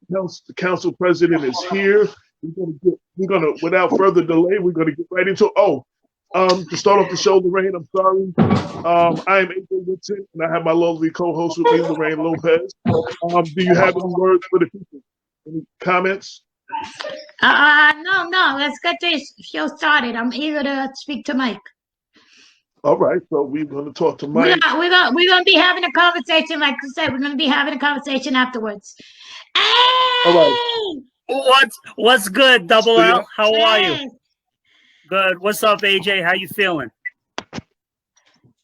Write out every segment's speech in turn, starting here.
The council president is here. Without further delay, we're gonna get right into. To start off the show, Lorraine, I'm sorry. I am AJ Woodson, and I have my lovely co-host with me, Lorraine Lopez. Do you have any words for the people? Any comments? No. Let's get this show started. I'm eager to speak to Mike. All right, so we're going to talk to We're Mike. gonna, we're gonna, we're gonna be having a conversation, like I said. We're gonna be having a conversation afterwards. All right. Hey! What's good, Double L? How are Hey! you? Good. What's up, AJ? How you feeling?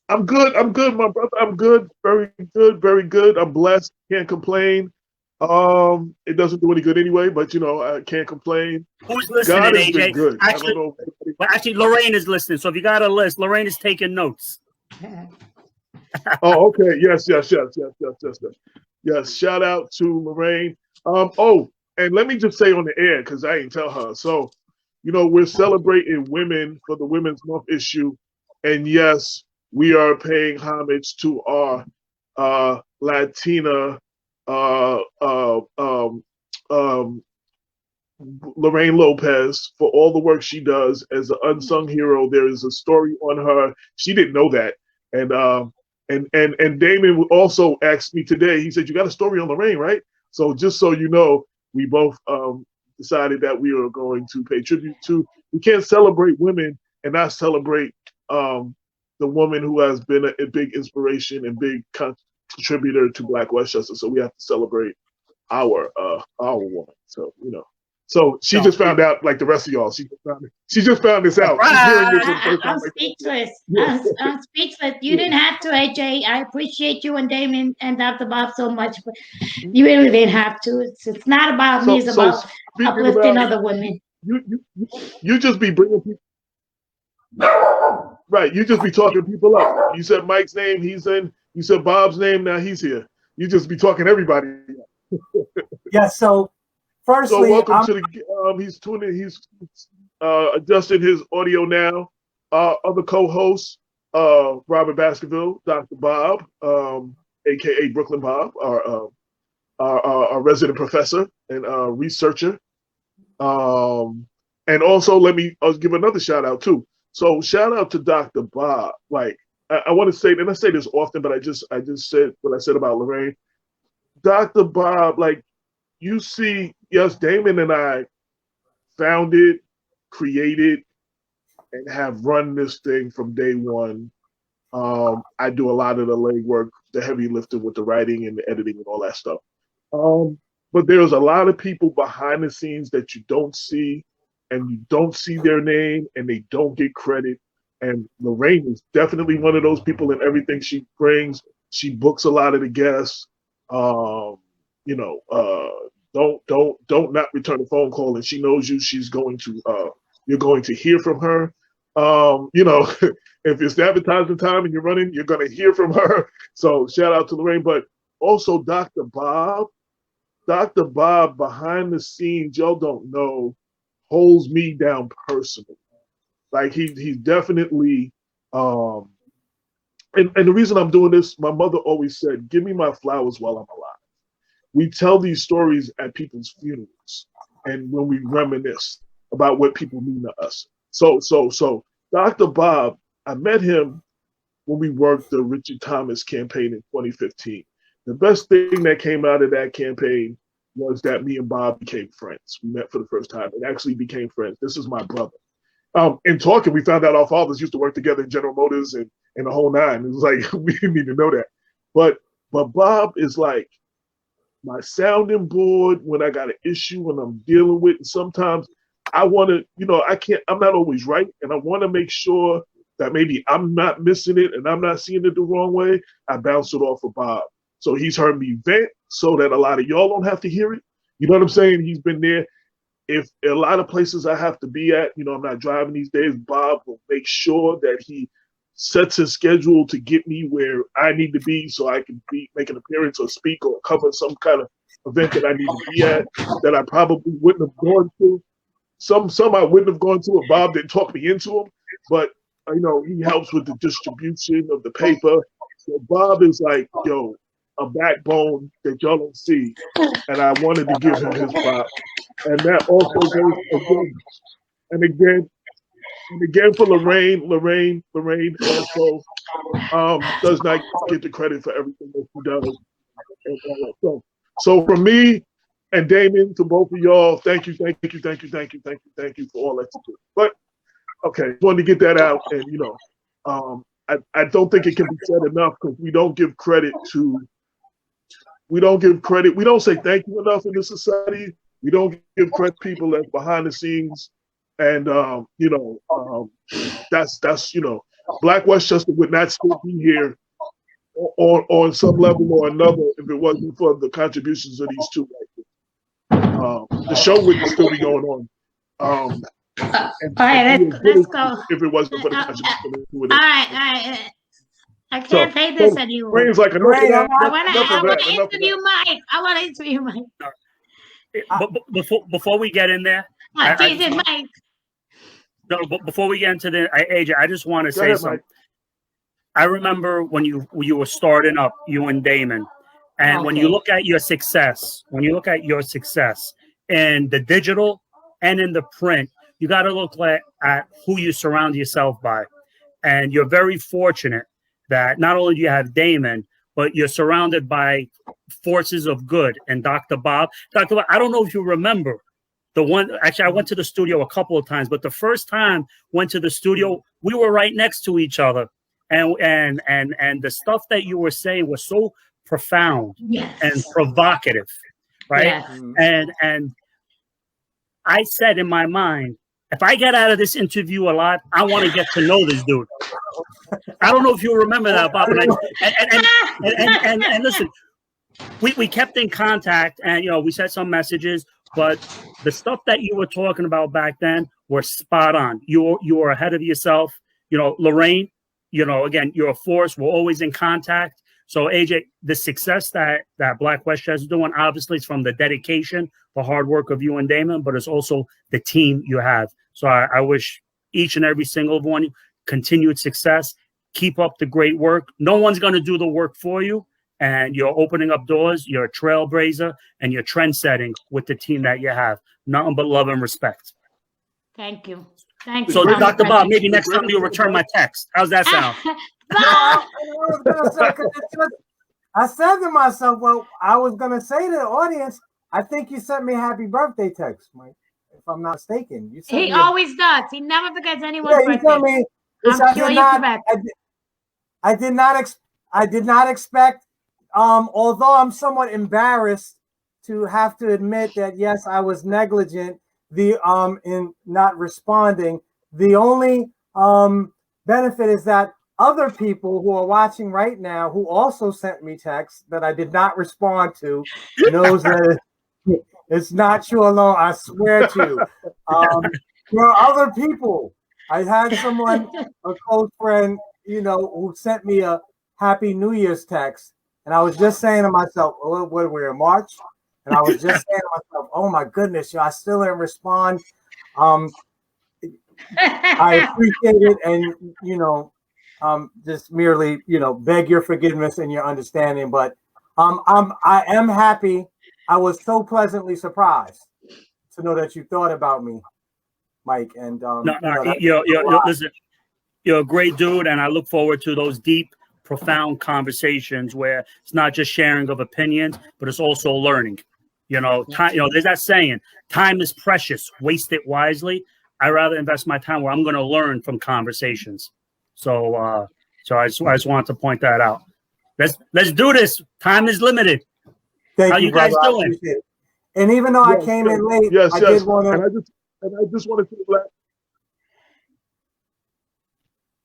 I'm good, my brother. I'm good. Very good, very good. I'm blessed. Can't complain. It doesn't do any good anyway, but I can't complain. Who's listening, God has AJ? been good. Actually, I don't know. actually, Lorraine is listening. So if you got a list, Lorraine is taking notes. Oh, okay. Yes. Yes. Shout out to Lorraine. And let me just say on the air, because I ain't tell her. So, we're celebrating women for the Women's Month issue. And yes, we are paying homage to our Latina Lorraine Lopez for all the work she does as an unsung hero. There is a story on her. She didn't know that. And Damon also asked me today, he said, "You got a story on Lorraine, right?" So just so you know, we both decided that we are going to pay tribute to. We can't celebrate women and not celebrate the woman who has been a big inspiration and big contributor to Black Westchester. So we have to celebrate our woman. So So she just found out, like the rest of y'all. She just found this out. She's hearing this for the first time. I'm speechless. I'm speechless. You didn't have to, AJ. I appreciate you and Damon and Dr. Bob so much, but you really didn't have to. It's not about me. It's about uplifting other women. You just be bringing people. Right. You just be talking people up. You said Mike's name. He's in. You said Bob's name. Now he's here. You just be talking everybody. Yeah. So. Firstly, welcome to the. He's adjusting his audio now. Other co-hosts, Robert Baskerville, Dr. Bob, aka Brooklyn Bob, our resident professor and researcher. And also, let me give another shout out too. So shout out to Dr. Bob. Like I want to say, and I say this often, but I just said what I said about Lorraine. Dr. Bob, like. You see, yes, Damon and I founded, created, and have run this thing from day one. I do a lot of the legwork, the heavy lifting with the writing and the editing and all that stuff. But there's a lot of people behind the scenes that you don't see, and you don't see their name, and they don't get credit. And Lorraine is definitely one of those people in everything she brings. She books a lot of the guests. Don't not return a phone call, and she knows you. She's going to you're going to hear from her. If it's the advertisement time and you're running, you're going to hear from her. So shout out to Lorraine, but also Dr. Bob. Dr. Bob behind the scenes, y'all don't know, holds me down personally. Like he's definitely and the reason I'm doing this, my mother always said, "Give me my flowers while I'm alive." We tell these stories at people's funerals and when we reminisce about what people mean to us. So Dr. Bob, I met him when we worked the Richard Thomas campaign in 2015. The best thing that came out of that campaign was that me and Bob became friends. We met for the first time and actually became friends. This is my brother. In talking, we found out our fathers used to work together in General Motors and the whole nine. It was like, we didn't need to know that. But Bob is like, my sounding board when I got an issue when I'm dealing with. And sometimes I want to, I'm not always right. And I want to make sure that maybe I'm not missing it and I'm not seeing it the wrong way. I bounce it off of Bob. So he's heard me vent so that a lot of y'all don't have to hear it. You know what I'm saying? He's been there. If a lot of places I have to be at, I'm not driving these days, Bob will make sure that he sets his schedule to get me where I need to be so I can make an appearance or speak or cover some kind of event that I need to be at that I probably wouldn't have gone to. Some I wouldn't have gone to if Bob didn't talk me into them. But, he helps with the distribution of the paper. So Bob is like, yo, a backbone that y'all don't see, and I wanted to give him his props. And that also goes again for Lorraine also does not get the credit for everything that she does. So for me and Damien, to both of y'all, thank you for all that you do. But okay, wanted to get that out, and I don't think it can be said enough because we don't say thank you enough in this society. We don't give credit to people that's behind the scenes, and that's Black Westchester would not still be here on some level or another if it wasn't for the contributions of these two. The show wouldn't still be going on. All right, let's go. If it wasn't for the contributions of all right. I can't pay this anymore. Rain's like I want to interview Mike. I want to interview Mike. But before we get in there, Mike. No, but before we get into the AJ, I just want to say something. Mike. I remember when you were starting up, you and Damon, and when you look at your success, in the digital and in the print, you got to look at who you surround yourself by, and you're very fortunate that not only do you have Damon, but you're surrounded by forces of good. And Dr. Bob, I don't know if you remember the one. Actually, I went to the studio a couple of times, but the first time went to the studio, we were right next to each other, and the stuff that you were saying was so profound and provocative, right? Yes. And I said in my mind, if I get out of this interview alive, I want to get to know this dude. I don't know if you remember that, Bob. And listen, we kept in contact, and we sent some messages, but the stuff that you were talking about back then were spot on. You were ahead of yourself. Lorraine, again, you're a force. We're always in contact. So AJ, the success that Black Westchester is doing, obviously, it's from the dedication, the hard work of you and Damon, but it's also the team you have. So I wish each and every single one continued success. Keep up the great work. No one's going to do the work for you, and you're opening up doors. You're a trailblazer, and you're trend setting with the team that you have. Nothing but love and respect. Thank you. So, Dr. Bob, maybe next time you'll return my text. How's that sound? I said to myself, well, I was going to say to the audience, I think you sent me a happy birthday text, Mike, if I'm not mistaken. He always does. He never forgets anyone's birthday. You tell me, I did not expect, although I'm somewhat embarrassed to have to admit that, yes, I was negligent in not responding. The only benefit is that other people who are watching right now who also sent me texts that I did not respond to knows that it's not you alone. I swear to you. There are other people. I had someone, a close friend, who sent me a Happy New Year's text. And I was just saying to myself, what are we in March? And I was just saying to myself, oh my goodness, I still didn't respond. I appreciate it. And, just merely, beg your forgiveness and your understanding. But I am happy. I was so pleasantly surprised to know that you thought about me, Mike. And listen, you're a great dude, and I look forward to those deep, profound conversations where it's not just sharing of opinions, but it's also learning. Time. There's that saying, time is precious. Waste it wisely. I rather invest my time where I'm going to learn from conversations. So I just want to point that out. Let's do this. Time is limited. Thank How you guys brother. doing? And even though I came in late, yes. did want to. And I just want to say that.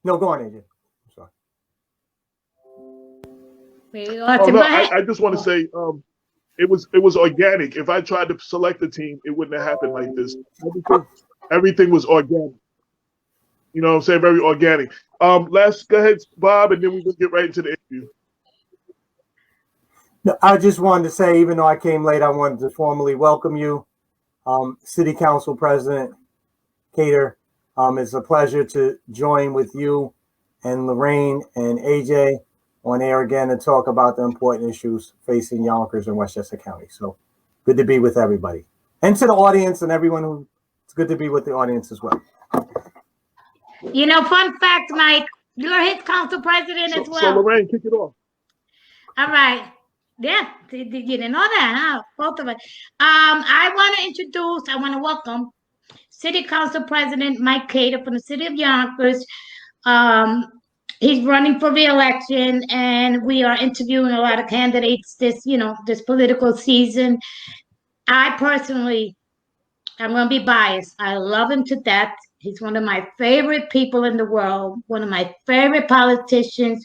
No, go on, AJ. I just want to say it was organic. If I tried to select a team, it wouldn't have happened like this. Everything was organic. You know what I'm saying? Very organic. Let's go ahead, Bob, and then we will get right into the interview. No, I just wanted to say, even though I came late, I wanted to formally welcome you, City Council President Khader. It's a pleasure to join with you and Lorraine and AJ on air again and talk about the important issues facing Yonkers and Westchester County. So good to be with everybody. And to the audience and everyone who, it's good to be with the audience as well. You know, fun fact, Mike, you're his council president as well. So Lorraine, kick it off. All right. Yeah, you didn't know that, huh? Both of us. I want to welcome City Council President Mike Khader from the city of Yonkers. He's running for re-election, and we are interviewing a lot of candidates this political season. I personally, I'm going to be biased. I love him to death. He's one of my favorite people in the world, one of my favorite politicians,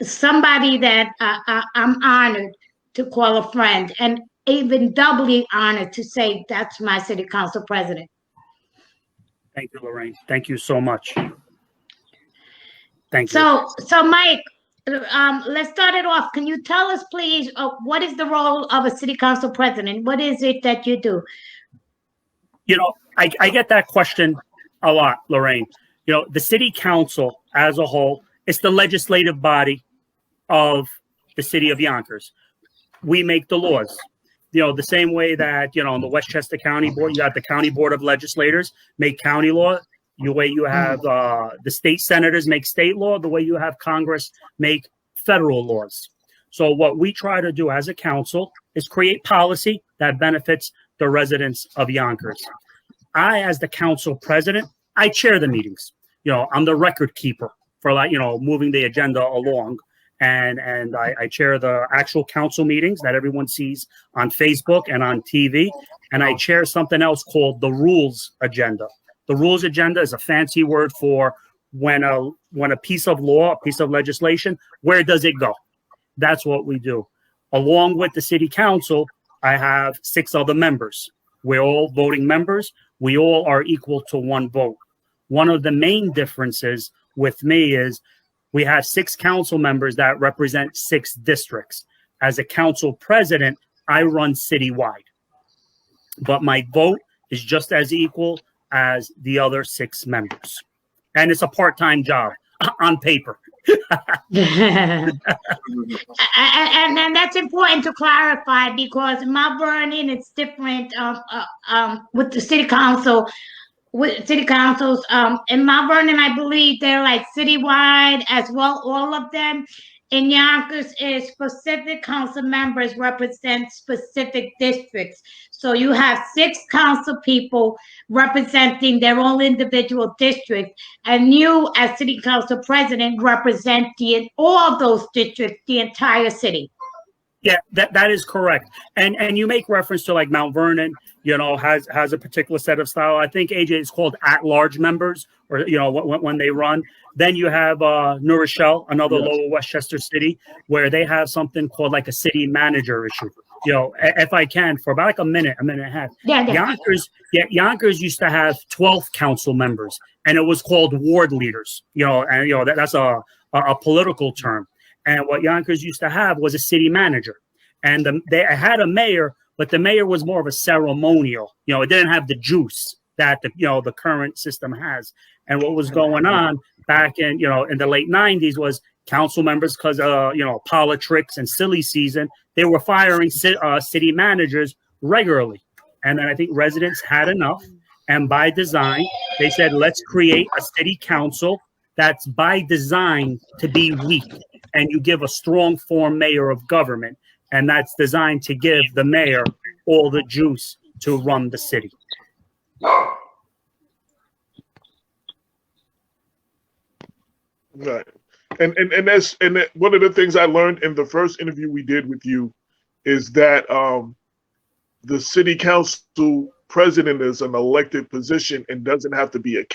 somebody that I'm honored to call a friend, and even doubly honored to say that's my city council president. Thank you, Lorraine. Thank you so much. Thank you. So Mike, let's start it off. Can you tell us, please, what is the role of a city council president? What is it that you do? You know, I get that question a lot, Lorraine. You know, the city council as a whole is the legislative body of the city of Yonkers. We make the laws. You know, the same way that, you know, in the Westchester County Board, you got the County Board of Legislators make county law. The way you have the state senators make state law, the way you have Congress make federal laws. So what we try to do as a council is create policy that benefits the residents of Yonkers. I, as the council president, I chair the meetings. You know, I'm the record keeper for, like, you know, moving the agenda along. And I chair the actual council meetings that everyone sees on Facebook and on TV. And I chair something else called the rules agenda. The rules agenda is a fancy word for when a piece of law, a piece of legislation, where does it go? That's what we do. Along with the city council, I have 6 other members. We're all voting members. We all are equal to 1 vote. One of the main differences with me is we have 6 council members that represent 6 districts. As a council president, I run citywide. But my vote is just as equal as the other 6 members. And it's a part-time job on paper. And that's important to clarify, because Mount Vernon, it's different with the city council. With city councils in Mount Vernon, I believe they're like citywide as well, all of them. In Yonkers, is specific council members represent specific districts. So you have 6 council people representing their own individual districts, and you, as city council president, represent all those districts, the entire city. Yeah, that is correct. And you make reference to, like, Mount Vernon, you know, has a particular set of style. I think, AJ, it's called at-large members, or, you know, when they run. Then you have New Rochelle, another lower Westchester city, where they have something called like a city manager issue. You know, if I can, for about like a minute and a half. Yeah. Yonkers used to have 12 council members, and it was called ward leaders. You know, and you know that's a political term. And what Yonkers used to have was a city manager, and they had a mayor, but the mayor was more of a ceremonial. You know, it didn't have the juice that the current system has. And what was going on back in the late 90s was council members, because politics and silly season, they were firing city managers regularly. And then I think residents had enough, and by design they said, let's create a city council that's by design to be weak, and you give a strong form mayor of government, and that's designed to give the mayor all the juice to run the city. Right. And one of the things I learned in the first interview we did with you is that the city council president is an elected position and doesn't have to be an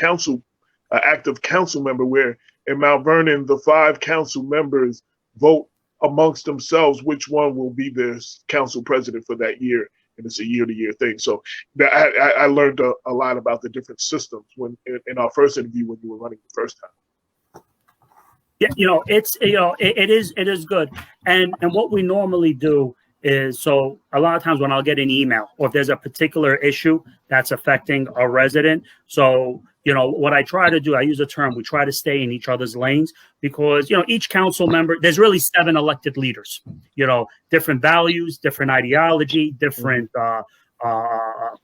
active council member, where in Mount Vernon, the 5 council members vote amongst themselves which one will be their council president for that year. And it's a year-to-year thing. So I learned a lot about the different systems in our first interview when you were running the first time. Yeah, it is good. And what we normally do is, so a lot of times when I'll get an email, or if there's a particular issue that's affecting a resident, so what I try to do, I use a term, we try to stay in each other's lanes because, each council member, there's really 7 elected leaders, different values, different ideology, different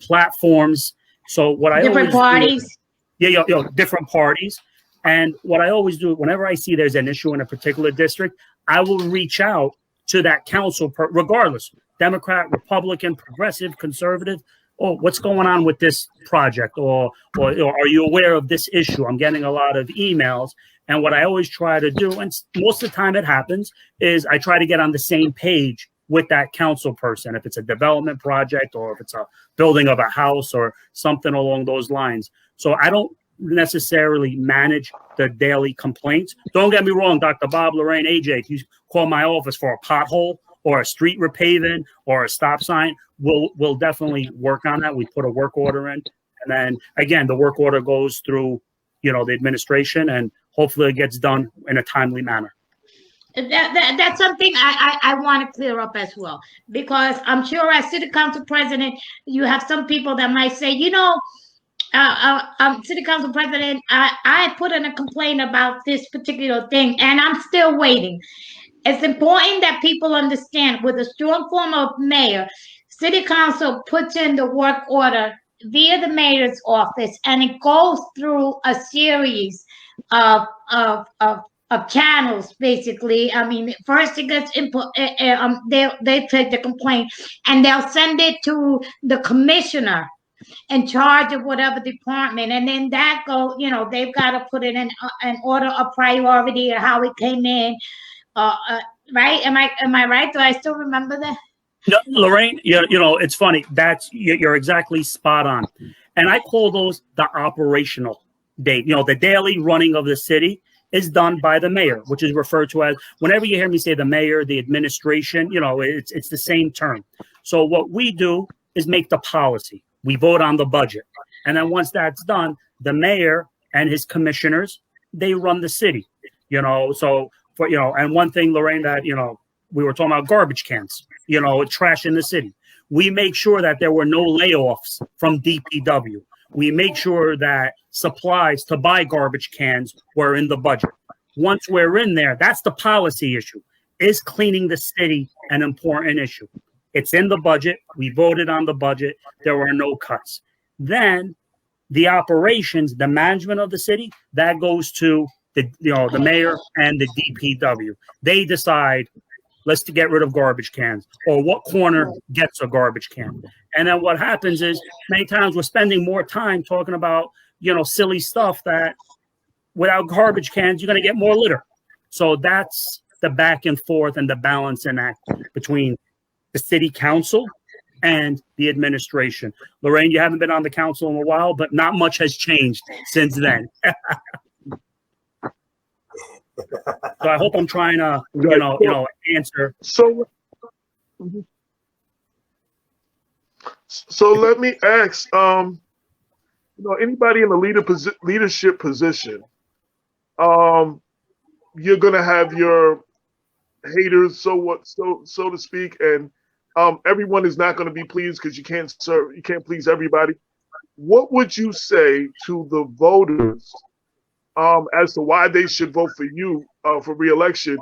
platforms. So what I different parties. Different parties. And what I always do, whenever I see there's an issue in a particular district, I will reach out to that council, regardless, Democrat, Republican, progressive, conservative. Oh, what's going on with this project? Or are you aware of this issue? I'm getting a lot of emails. And what I always try to do, and most of the time it happens, is I try to get on the same page with that council person, if it's a development project or if it's a building of a house or something along those lines. So I don't necessarily manage the daily complaints. Don't get me wrong, Dr. Bob, Lorraine, AJ, if you call my office for a pothole or a street repaving or a stop sign, we'll definitely work on that. We put a work order in. And then again, the work order goes through, the administration, and hopefully it gets done in a timely manner. That's something I want to clear up as well, because I'm sure as city council president, you have some people that might say, city council president, I put in a complaint about this particular thing and I'm still waiting. It's important that people understand, with a strong form of mayor, city council puts in the work order via the mayor's office, and it goes through a series of channels, basically. I mean, first it gets input, they take the complaint and they'll send it to the commissioner in charge of whatever department, and then that they've got to put it in an order of priority and how it came in. Right? Am I right? Do I still remember that? No, Lorraine, it's funny. You're exactly spot on. And I call those the operational day. The daily running of the city is done by the mayor, which is referred to as, whenever you hear me say the mayor, the administration, it's the same term. So what we do is make the policy. We vote on the budget. And then once that's done, the mayor and his commissioners, they run the city, so and one thing, Lorraine, that, we were talking about garbage cans, trash in the city. We make sure that there were no layoffs from DPW. We make sure that supplies to buy garbage cans were in the budget. Once we're in there, that's the policy issue. Is cleaning the city an important issue? It's in the budget. We voted on the budget. There were no cuts. Then the operations, the management of the city, that goes to the mayor and the DPW. They decide, let's get rid of garbage cans, or what corner gets a garbage can. And then what happens is, many times we're spending more time talking about, silly stuff that without garbage cans, you're going to get more litter. So that's the back and forth and the balancing act between the city council and the administration. Lorraine, you haven't been on the council in a while, but not much has changed since then. So I hope I'm trying to, answer. So let me ask, anybody in a leadership position, you're gonna have your haters, so to speak, and everyone is not going to be pleased because you can't please everybody. What would you say to the voters as to why they should vote for you for re-election?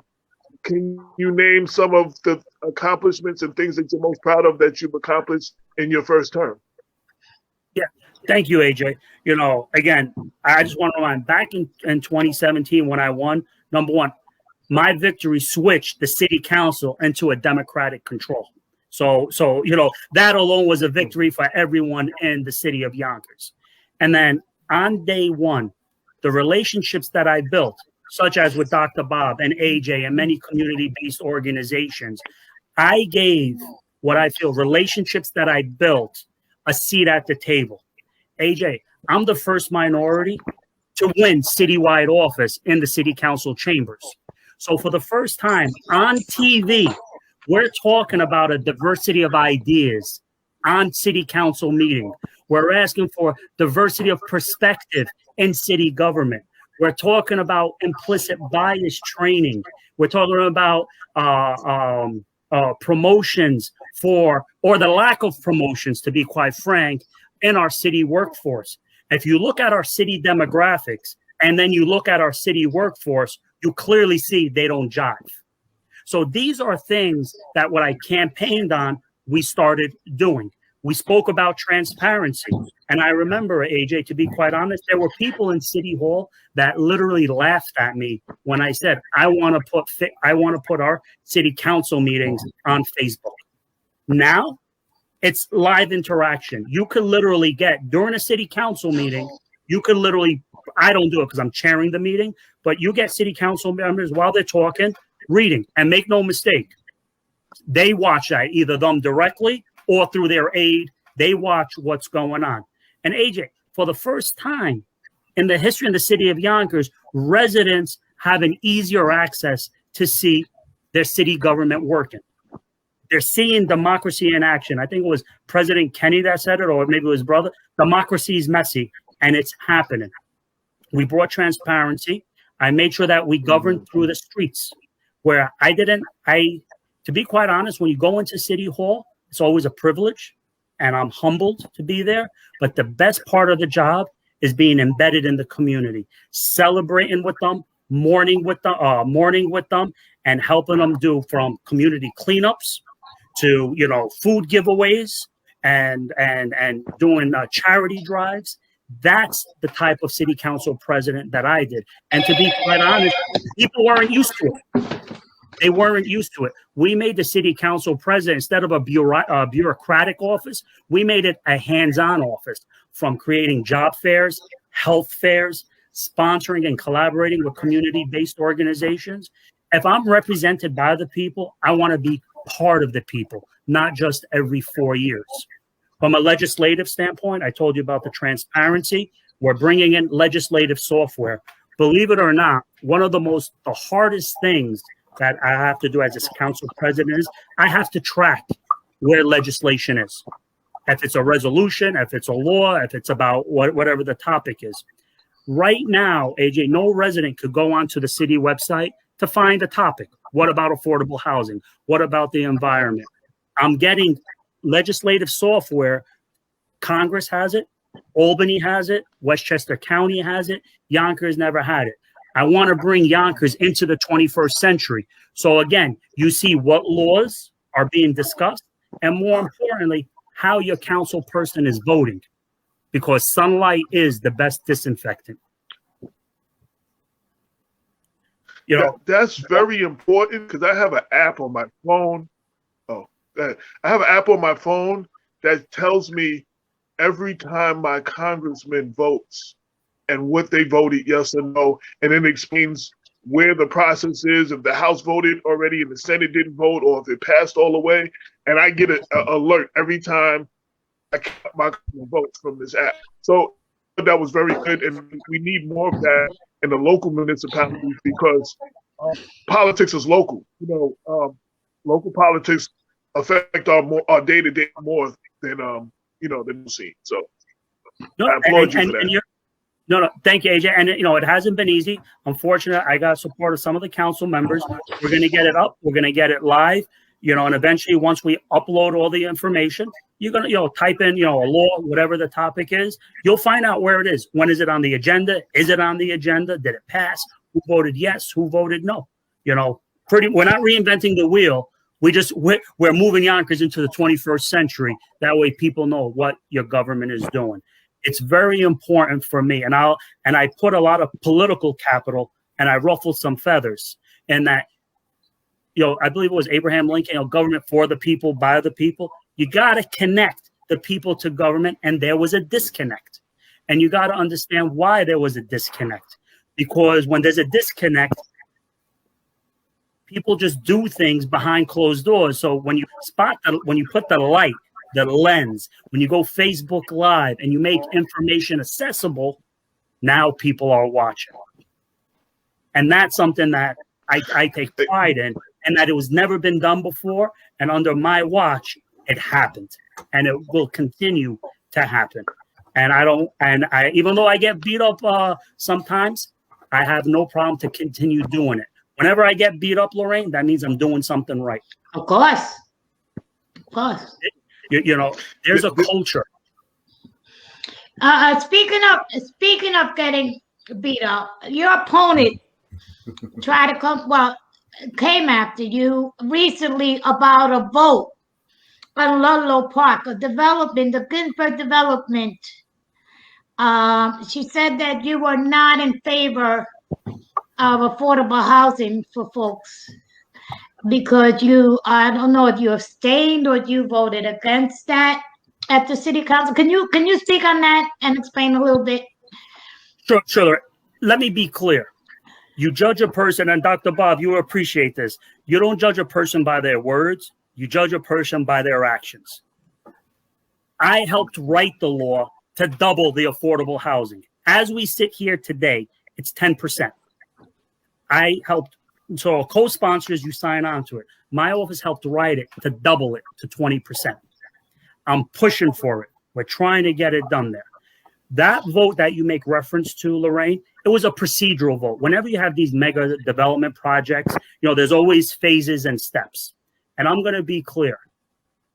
Can you name some of the accomplishments and things that you're most proud of that you've accomplished in your first term? Yeah, thank you, AJ. Again, I just want to remind, back in 2017 when I won, number one, my victory switched the city council into a Democratic control. So that alone was a victory for everyone in the city of Yonkers. And then on day one, the relationships that I built, such as with Dr. Bob and AJ and many community-based organizations, I gave what I feel relationships that I built a seat at the table. AJ, I'm the first minority to win citywide office in the city council chambers. So for the first time on TV, we're talking about a diversity of ideas on city council meeting. We're asking for diversity of perspective in city government. We're talking about implicit bias training. We're talking about promotions or the lack of promotions, to be quite frank, in our city workforce. If you look at our city demographics and then you look at our city workforce, you clearly see they don't jive. So these are things that what I campaigned on, we started doing. We spoke about transparency. And I remember, AJ, to be quite honest, there were people in City Hall that literally laughed at me when I said, I want to put our city council meetings on Facebook. Now it's live interaction. You could literally get during a city council meeting, you could literally, I don't do it because I'm chairing the meeting, but you get city council members while they're talking, reading, and make no mistake, they watch that either them directly or through their aide. They watch what's going on. And AJ, for the first time in the history of the city of Yonkers, residents have an easier access to see their city government working. They're seeing democracy in action. I think it was President Kennedy that said it, or maybe it was his brother. Democracy is messy, and it's happening. We brought transparency. I made sure that we governed through the streets, where to be quite honest, when you go into City Hall, it's always a privilege, and I'm humbled to be there. But the best part of the job is being embedded in the community, celebrating with them, mourning with them, and helping them do from community cleanups to, food giveaways and doing charity drives. That's the type of city council president that I did. And to be quite honest, people weren't used to it. They weren't used to it. We made the city council president, instead of a bureaucratic office, we made it a hands-on office, from creating job fairs, health fairs, sponsoring and collaborating with community-based organizations. If I'm represented by the people, I want to be part of the people, not just every 4 years. From a legislative standpoint, I told you about the transparency. We're bringing in legislative software. Believe it or not, one of the hardest things that I have to do as a council president is I have to track where legislation is. If it's a resolution, if it's a law, if it's about whatever the topic is. Right now, AJ, no resident could go onto the city website to find a topic. What about affordable housing? What about the environment? I'm getting legislative software. Congress has it. Albany has it. Westchester County has it. Yonkers never had it. I want to bring Yonkers into the 21st century. So again, you see what laws are being discussed, and more importantly, how your council person is voting, because sunlight is the best disinfectant. That's very important, because I have an app on my phone. I have an app on my phone that tells me every time my congressman votes and what they voted, yes or no, and then it explains where the process is, if the House voted already and the Senate didn't vote, or if it passed all the way. And I get an alert every time I count my votes from this app. So that was very good, and we need more of that in the local municipalities, because politics is local. Local politics affect our day-to-day more than than we see. So I applaud you for that. No, thank you, AJ. And it hasn't been easy. Unfortunately, I got support of some of the council members. We're going to get it up. We're going to get it live. And eventually, once we upload all the information, you're going to type in a law, whatever the topic is. You'll find out where it is. When is it on the agenda? Is it on the agenda? Did it pass? Who voted yes? Who voted no? We're not reinventing the wheel. We're moving Yonkers into the 21st century. That way, people know what your government is doing. It's very important for me, and I put a lot of political capital, and I ruffled some feathers, and that, I believe it was Abraham Lincoln, government for the people, by the people. You got to connect the people to government, and there was a disconnect, and you got to understand why there was a disconnect, because when there's a disconnect, people just do things behind closed doors. So when you put the light, the lens, when you go Facebook Live and you make information accessible, now people are watching. And that's something that I take pride in, and that it was never been done before. And under my watch, it happened, and it will continue to happen. And I even though I get beat up sometimes, I have no problem to continue doing it. Whenever I get beat up, Lorraine, that means I'm doing something right. Of course. Of course. There's a culture. Speaking of getting beat up, your opponent tried to came after you recently about a vote on Ludlow Park, a development, the Ginsburg development. She said that you were not in favor of affordable housing for folks because I don't know if you abstained or you voted against that at the city council. Can you speak on that and explain a little bit? Sure. Let me be clear. You judge a person, and Dr. Bob, you appreciate this. You don't judge a person by their words. You judge a person by their actions. I helped write the law to double the affordable housing. As we sit here today, it's 10%. I helped. So co-sponsors, you sign on to it. My office helped write it to double it to 20%. I'm pushing for it. We're trying to get it done there. That vote that you make reference to, Lorraine, it was a procedural vote. Whenever you have these mega development projects, there's always phases and steps. And I'm going to be clear.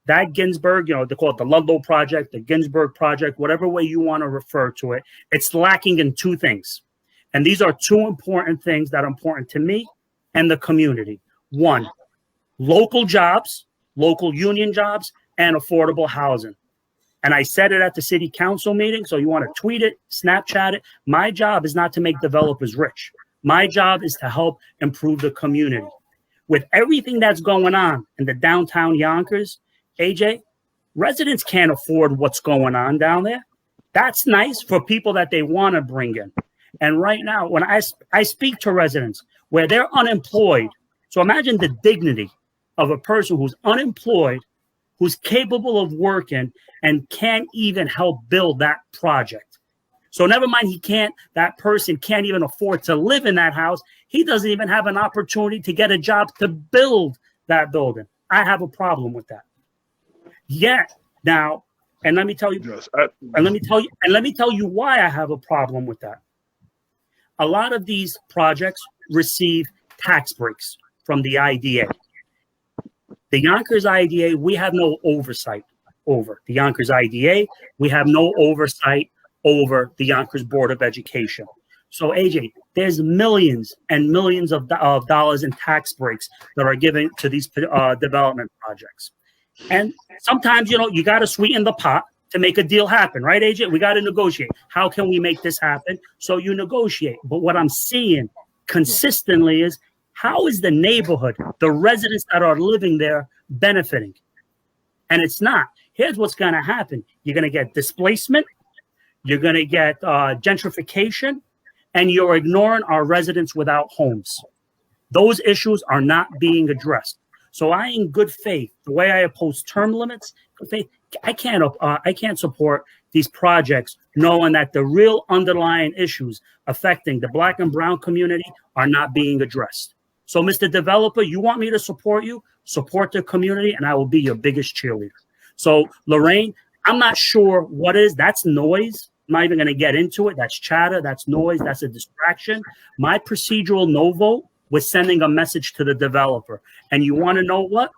That Ginsburg, they call it the Ludlow Project, the Ginsburg Project, whatever way you want to refer to it, it's lacking in two things. And these are two important things that are important to me and the community. One, local jobs, local union jobs, and affordable housing. And I said it at the city council meeting, so you want to tweet it, Snapchat it. My job is not to make developers rich. My job is to help improve the community. With everything that's going on in the downtown Yonkers, AJ, residents can't afford what's going on down there. That's nice for people that they want to bring in. And right now, when I speak to residents where they're unemployed, so imagine the dignity of a person who's unemployed, who's capable of working and can't even help build that project. So never mind, that person can't even afford to live in that house. He doesn't even have an opportunity to get a job to build that building. I have a problem with that. Yeah. Now, and let me tell you, let me tell you why I have a problem with that. A lot of these projects receive tax breaks from the IDA. The Yonkers IDA, we have no oversight over. The Yonkers IDA, we have no oversight over the Yonkers Board of Education. So, AJ, there's millions and millions of dollars in tax breaks that are given to these development projects. And sometimes, you got to sweeten the pot to make a deal happen, right, AJ? We got to negotiate. How can we make this happen? So you negotiate. But what I'm seeing consistently is, how is the neighborhood, the residents that are living there, benefiting? And it's not. Here's what's going to happen. You're going to get displacement. You're going to get gentrification. And you're ignoring our residents without homes. Those issues are not being addressed. So I, in good faith, the way I oppose term limits, I can't support these projects knowing that the real underlying issues affecting the Black and brown community are not being addressed. So, Mr. Developer, you want me to support you, support the community, and I will be your biggest cheerleader. So, Lorraine, I'm not sure what is. That's noise. I'm not even going to get into it. That's chatter. That's noise. That's a distraction. My procedural no vote was sending a message to the developer. And you want to know what?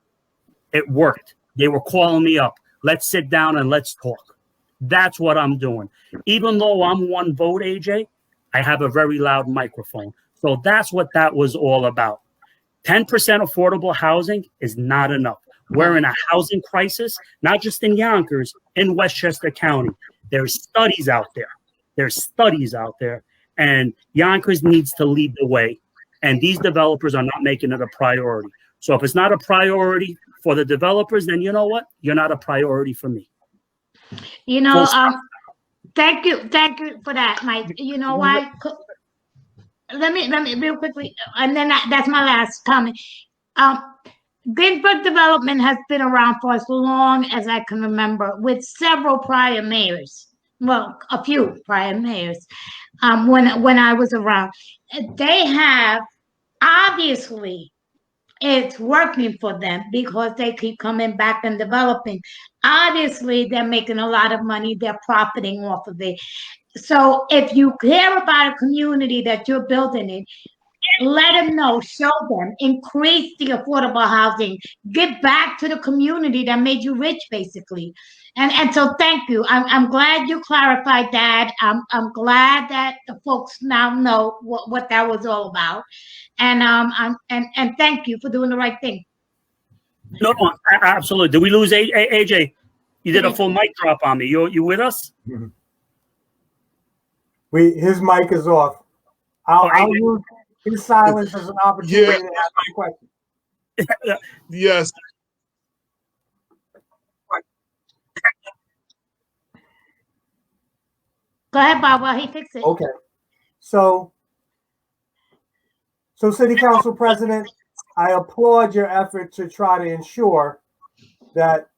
It worked. They were calling me up. Let's sit down and let's talk. That's what I'm doing. Even though I'm one vote, AJ, I have a very loud microphone. So that's what that was all about. 10% affordable housing is not enough. We're in a housing crisis, not just in Yonkers, in Westchester County. There's studies out there. And Yonkers needs to lead the way. And these developers are not making it a priority. So if it's not a priority for the developers, then you know what? You're not a priority for me. Thank you for that, Mike. You know why? Let me real quickly, and then that's my last comment. Ginsburg development has been around for as long as I can remember, with several prior mayors. Well, a few prior mayors. When I was around, they have, obviously, it's working for them because they keep coming back and developing. Obviously, they're making a lot of money. They're profiting off of it. So if you care about a community that you're building in, let them know, show them, increase the affordable housing, give back to the community that made you rich, basically. And so thank you. I'm glad you clarified that. I'm glad that the folks now know what that was all about. And thank you for doing the right thing. No, absolutely. Did we lose AJ? You did a full mic drop on me. You with us? His mic is off. I'll use his silence as an opportunity to ask my question. Yes. Go ahead, Bob, while he fixes it. Okay. So City Council President, I applaud your effort to try to ensure that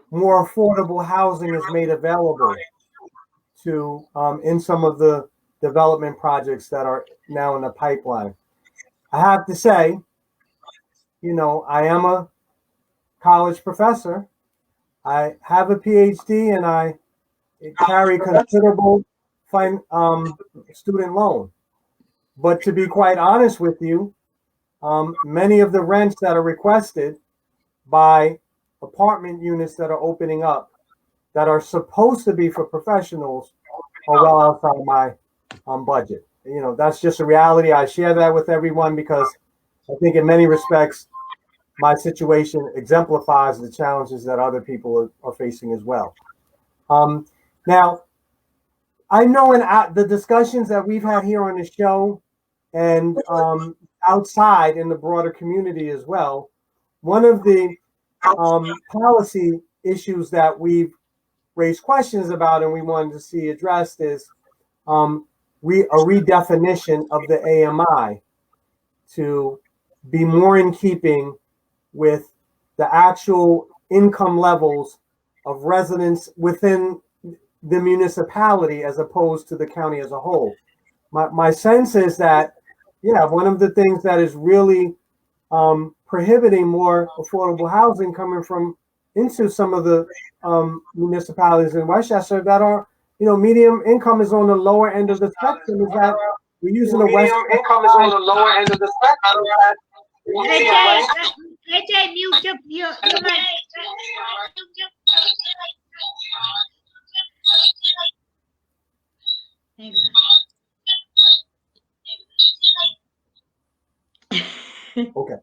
more affordable housing is made available to in some of the development projects that are now in the pipeline. I have to say, I am a college professor. I have a PhD and I carry considerable student loan. But to be quite honest with you, many of the rents that are requested by apartment units that are opening up that are supposed to be for professionals are well outside my budget. That's just a reality. I share that with everyone because I think in many respects, my situation exemplifies the challenges that other people are facing as well. Now, I know in the discussions that we've had here on the show and outside in the broader community as well, one of the policy issues that we've raised questions about and we wanted to see addressed is a redefinition of the AMI to be more in keeping with the actual income levels of residents within the municipality as opposed to the county as a whole. My sense is that, one of the things that is really prohibiting more affordable housing coming from into some of the municipalities in Westchester that are, medium income is on the lower end of the spectrum, is that we're using the Westchester income is on the lower end of the spectrum. AJ, mute your mic. Okay.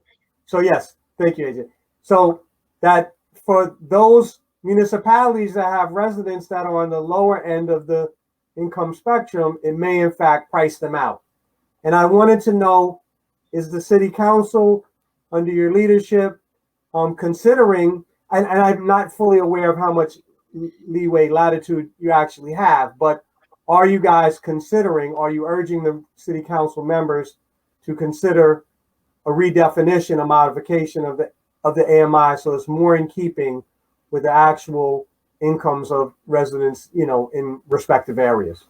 So yes, thank you, AJ. So that for those municipalities that have residents that are on the lower end of the income spectrum, it may in fact price them out. And I wanted to know, is the city council under your leadership considering, and I'm not fully aware of how much leeway latitude you actually have, but are you guys considering, are you urging the city council members to consider a redefinition, a modification of the AMI so it's more in keeping with the actual incomes of residents, in respective areas?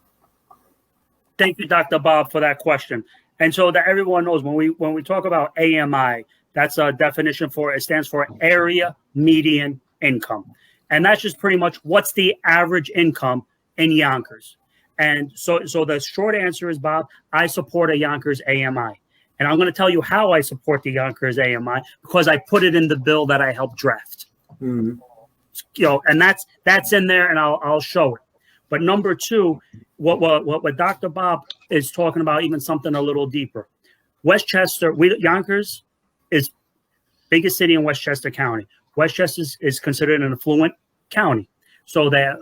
Thank you, Dr. Bob, for that question. And so that everyone knows, when we talk about AMI, that's a definition for, it stands for area median income. And that's just pretty much what's the average income in Yonkers. And so the short answer is, Bob, I support a Yonkers AMI. And I'm going to tell you how I support the Yonkers AMI, because I put it in the bill that I helped draft. Mm-hmm. And that's in there, and I'll show it. But number two, what Dr. Bob is talking about, even something a little deeper. Westchester, Yonkers is biggest city in Westchester County. Westchester is considered an affluent county. So that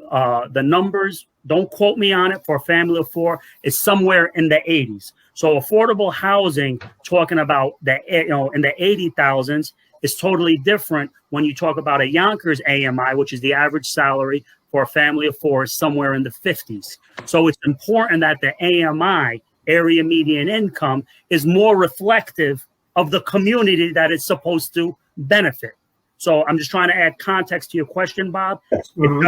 the numbers, don't quote me on it, for a family of four is somewhere in the 80s. So affordable housing, talking about in the 80,000s, is totally different when you talk about a Yonkers AMI, which is the average salary for a family of four, is somewhere in the 50s. So it's important that the AMI, area median income, is more reflective of the community that it's supposed to benefit. So I'm just trying to add context to your question, Bob. Mm-hmm.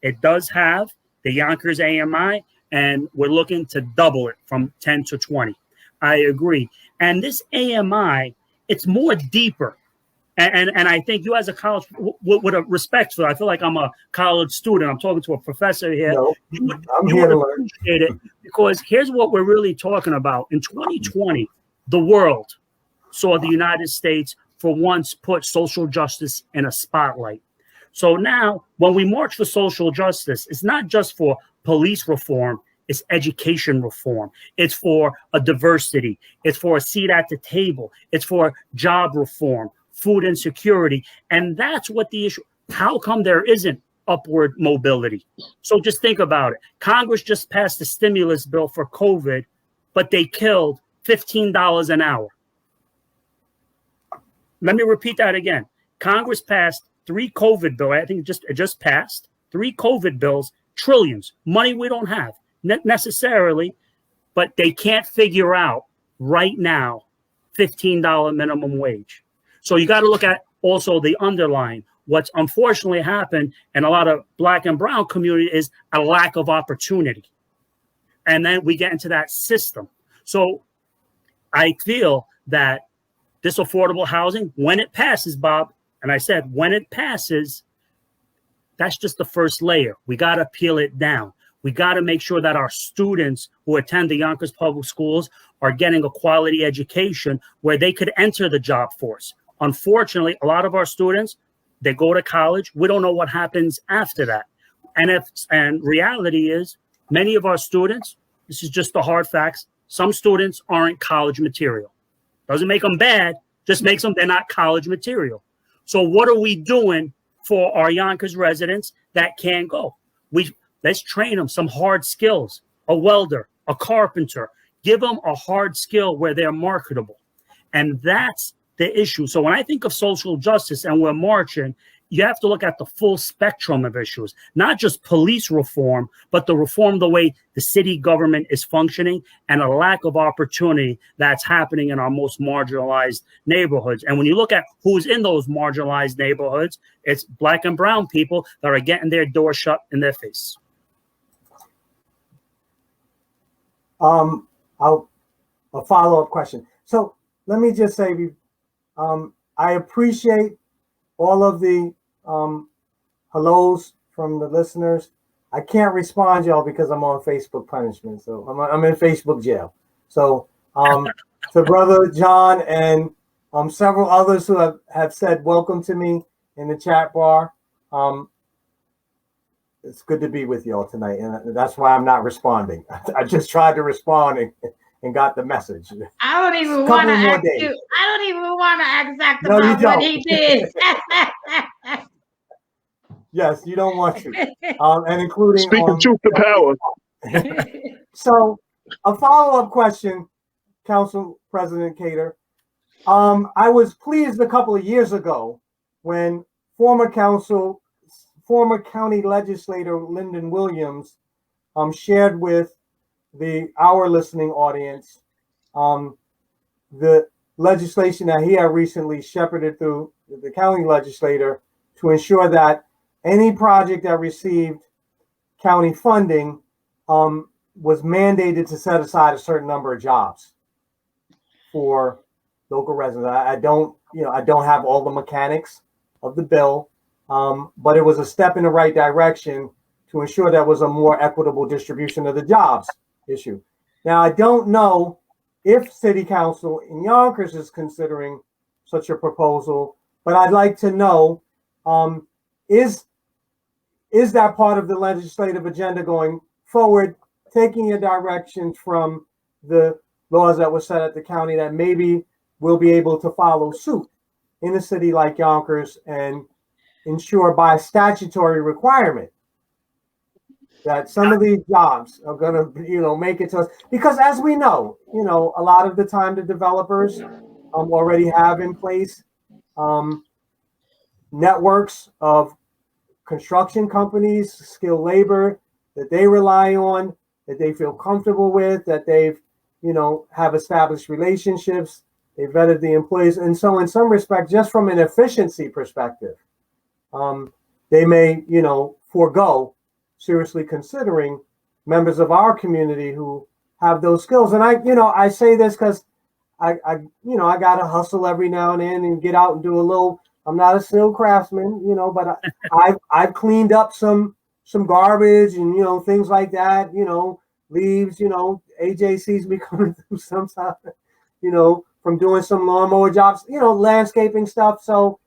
It does have the Yonkers AMI, and we're looking to double it from 10 to 20. I agree. And this AMI, it's more deeper. And I think you, as a college, with a respect for it, I feel like I'm a college student. I'm talking to a professor here. No, you would appreciate it, because here's what we're really talking about. In 2020, the world saw the United States for once put social justice in a spotlight. So now when we march for social justice, it's not just for police reform, it's education reform. It's for a diversity. It's for a seat at the table. It's for job reform, food insecurity. And that's what the issue. How come there isn't upward mobility? So just think about it. Congress just passed a stimulus bill for COVID, but they killed $15 an hour. Let me repeat that again. Congress passed 3 COVID bills. I think it just passed 3 COVID bills, trillions, money we don't have necessarily, but they can't figure out right now $15 minimum wage. So you got to look at also the underlying. What's unfortunately happened in a lot of Black and brown community is a lack of opportunity. And then we get into that system. So I feel that this affordable housing, when it passes, Bob, and I said, when it passes, that's just the first layer. We got to peel it down. We got to make sure that our students who attend the Yonkers Public Schools are getting a quality education where they could enter the job force. Unfortunately, a lot of our students, they go to college. We don't know what happens after that. And reality is many of our students, this is just the hard facts, some students aren't college material. Doesn't make them bad, just makes them, they're not college material. So what are we doing for our Yonkers residents that can't go? Let's train them some hard skills, a welder, a carpenter, give them a hard skill where they're marketable. And that's the issue. So when I think of social justice and we're marching, you have to look at the full spectrum of issues, not just police reform, but the reform the way the city government is functioning and a lack of opportunity that's happening in our most marginalized neighborhoods. And when you look at who's in those marginalized neighborhoods, it's Black and brown people that are getting their door shut in their face. A follow-up question. So let me just say, I appreciate all of the hellos from the listeners. I can't respond, y'all, because I'm on Facebook punishment. So I'm in Facebook jail. So to Brother John and several others who have said welcome to me in the chat bar. It's good to be with y'all tonight, and that's why I'm not responding. I just tried to respond and got the message. I don't even want to ask you. I don't even want to ask Dr. Bob what he did. Yes, you don't want to. And including speaking truth to power. So a follow-up question, Council President Khader. I was pleased a couple of years ago when former county legislator Lyndon Williams shared with our listening audience the legislation that he had recently shepherded through the county legislator to ensure that any project that received county funding was mandated to set aside a certain number of jobs for local residents. I don't have all the mechanics of the bill, but it was a step in the right direction to ensure that was a more equitable distribution of the jobs issue. Now, I don't know if City Council in Yonkers is considering such a proposal, but I'd like to know, is that part of the legislative agenda going forward, taking a direction from the laws that were set at the county that maybe we'll be able to follow suit in a city like Yonkers and ensure by statutory requirement that some of these jobs are going to, make it to us? Because as we know, a lot of the time the developers already have in place networks of construction companies, skilled labor that they rely on, that they feel comfortable with, that they've, have established relationships, they vetted the employees. And so in some respect, just from an efficiency perspective, they may, forego seriously considering members of our community who have those skills. And I say this because I got to hustle every now and then and get out and do a little. I'm not a skilled craftsman, but I've cleaned up some garbage and things like that. Leaves. AJ sees me coming through sometimes. from doing some lawnmower jobs, landscaping stuff. So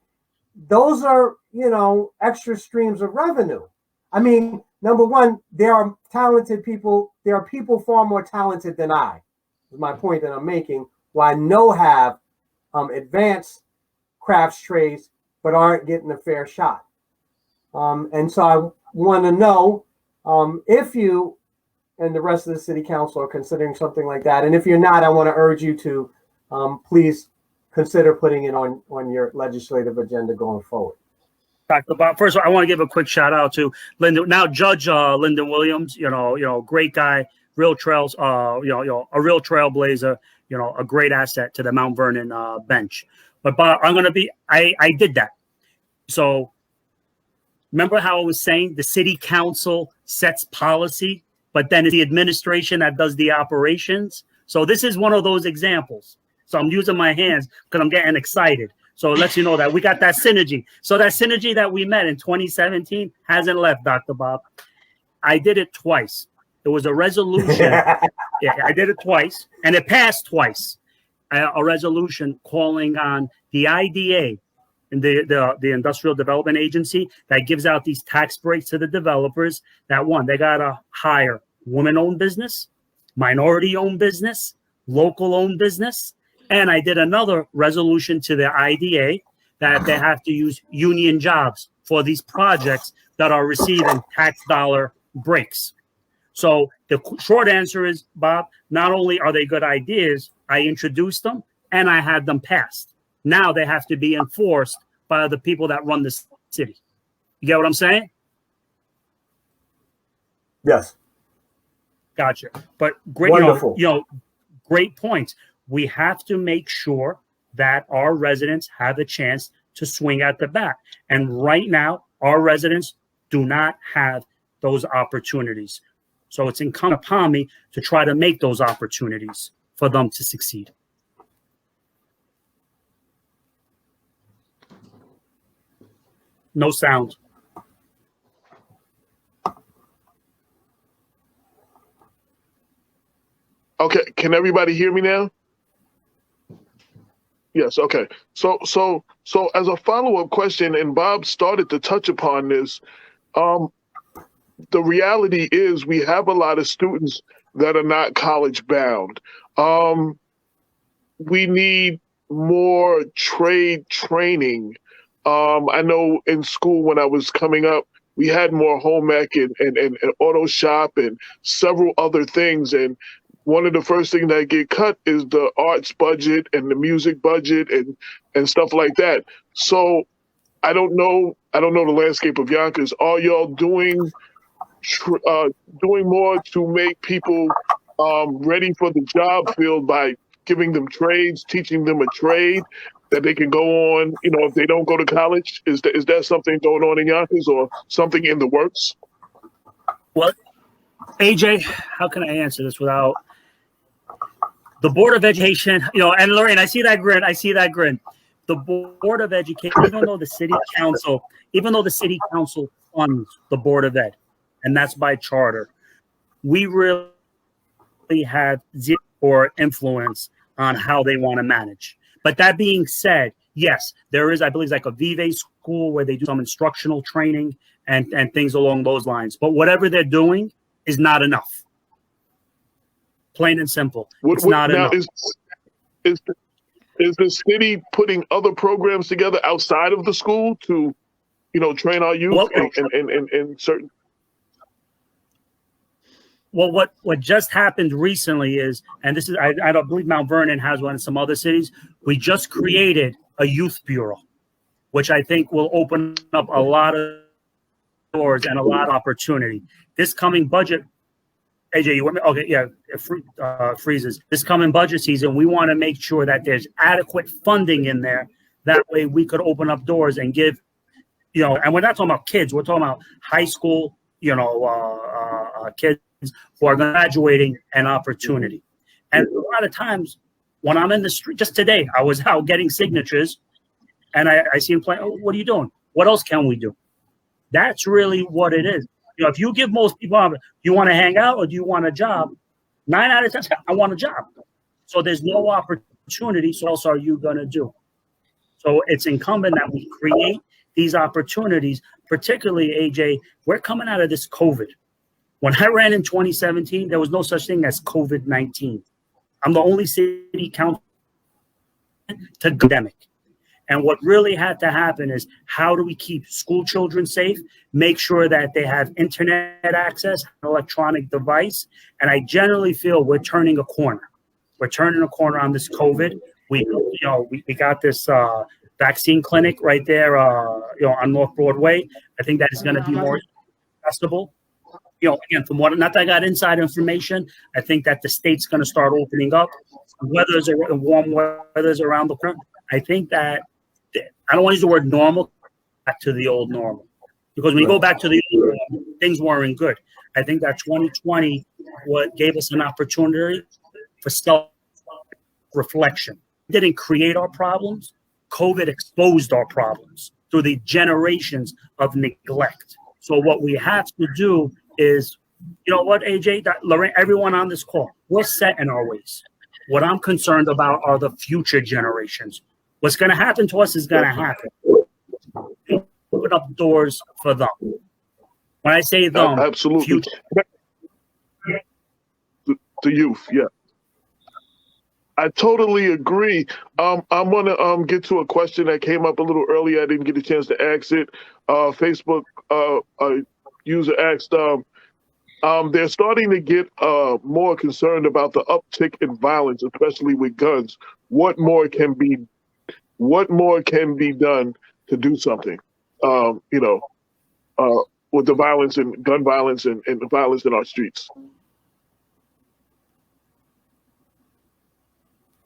those are, extra streams of revenue. I mean, number one, there are talented people. There are people far more talented than I, is my point that I'm making, who I know have advanced crafts trades, but aren't getting a fair shot. And so I want to know if you and the rest of the city council are considering something like that. And if you're not, I want to urge you to please consider putting it on your legislative agenda going forward. Dr. Bob, first of all, I want to give a quick shout out to Lyndon, now Judge Lyndon Williams. Great guy, real trails, a real trailblazer. A great asset to the Mount Vernon bench. But Bob, I did that. So remember how I was saying the city council sets policy, but then it's the administration that does the operations. So this is one of those examples. So I'm using my hands because I'm getting excited. So it lets you know that we got that synergy. So that synergy that we met in 2017 hasn't left, Dr. Bob. I did it twice. It was a resolution. Yeah, I did it twice, and it passed twice. A resolution calling on the IDA, and the Industrial Development Agency, that gives out these tax breaks to the developers. That one, they got to hire women-owned business, minority-owned business, local-owned business. And I did another resolution to the IDA that they have to use union jobs for these projects that are receiving tax dollar breaks. So the short answer is, Bob, not only are they good ideas, I introduced them and I had them passed. Now they have to be enforced by the people that run the city. You get what I'm saying? Yes. Gotcha. But great, wonderful. Great points. We have to make sure that our residents have a chance to swing at the bat. And right now, our residents do not have those opportunities. So it's incumbent upon me to try to make those opportunities for them to succeed. No sound. Okay, can everybody hear me now? Yes, okay. So as a follow-up question, and Bob started to touch upon this, the reality is we have a lot of students that are not college bound. We need more trade training. I know in school when I was coming up, we had more home ec and auto shop and several other things. And one of the first things that get cut is the arts budget and the music budget and stuff like that. So I don't know the landscape of Yonkers. Are y'all doing more to make people ready for the job field by giving them trades, teaching them a trade that they can go on, if they don't go to college? Is that something going on in Yonkers or something in the works? Well, AJ, how can I answer this without the Board of Education, and Lorraine, I see that grin. The Board of Education, even though the city council funds the Board of Ed, and that's by charter, we really have zero or influence on how they want to manage. But that being said, yes, there is, I believe, like a Vive school where they do some instructional training and things along those lines. But whatever they're doing is not enough. Plain and simple. It's not enough. Is the city putting other programs together outside of the school to, train our youth in certain? Well, what just happened recently is, and this is, I don't believe Mount Vernon has one in some other cities. We just created a youth bureau, which I think will open up a lot of doors and a lot of opportunity. This coming budget, AJ, you want me? Okay, yeah, freezes. This coming budget season, we want to make sure that there's adequate funding in there. That way we could open up doors and give, and we're not talking about kids. We're talking about high school, kids who are graduating an opportunity. And a lot of times when I'm in the street, just today, I was out getting signatures and I see them playing. Oh, what are you doing? What else can we do? That's really what it is. If you give most people, you want to hang out or do you want a job? 9 out of 10, I want a job. So there's no opportunity opportunity, so what else are you going to do? So it's incumbent that we create these opportunities, particularly, AJ, we're coming out of this COVID. When I ran in 2017, there was no such thing as COVID-19. I'm the only city council to pandemic. And what really had to happen is, how do we keep school children safe, make sure that they have internet access, electronic device. And I generally feel we're turning a corner. We're turning a corner on this COVID. We got this vaccine clinic right there, on North Broadway. I think that is going to be more accessible. Again, from what, not that I got inside information, I think that the state's going to start opening up. Weather's warm weather's around the corner. I think that, I don't want to use the word normal, back to the old normal. Because when you go back to the old normal, things weren't good. I think that 2020 gave us an opportunity for self-reflection. It didn't create our problems. COVID exposed our problems through the generations of neglect. So what we have to do is, you know what, AJ, Lorraine, everyone on this call, we're set in our ways. What I'm concerned about are the future generations. What's going to happen to us is going to happen. Open up doors for them. When I say them, absolutely. Future. The youth, yeah. I totally agree. I'm going to get to a question that came up a little earlier. I didn't get a chance to ask it. Facebook user asked, they're starting to get more concerned about the uptick in violence, especially with guns. What more can be done to do something? With the violence and gun violence and the violence in our streets.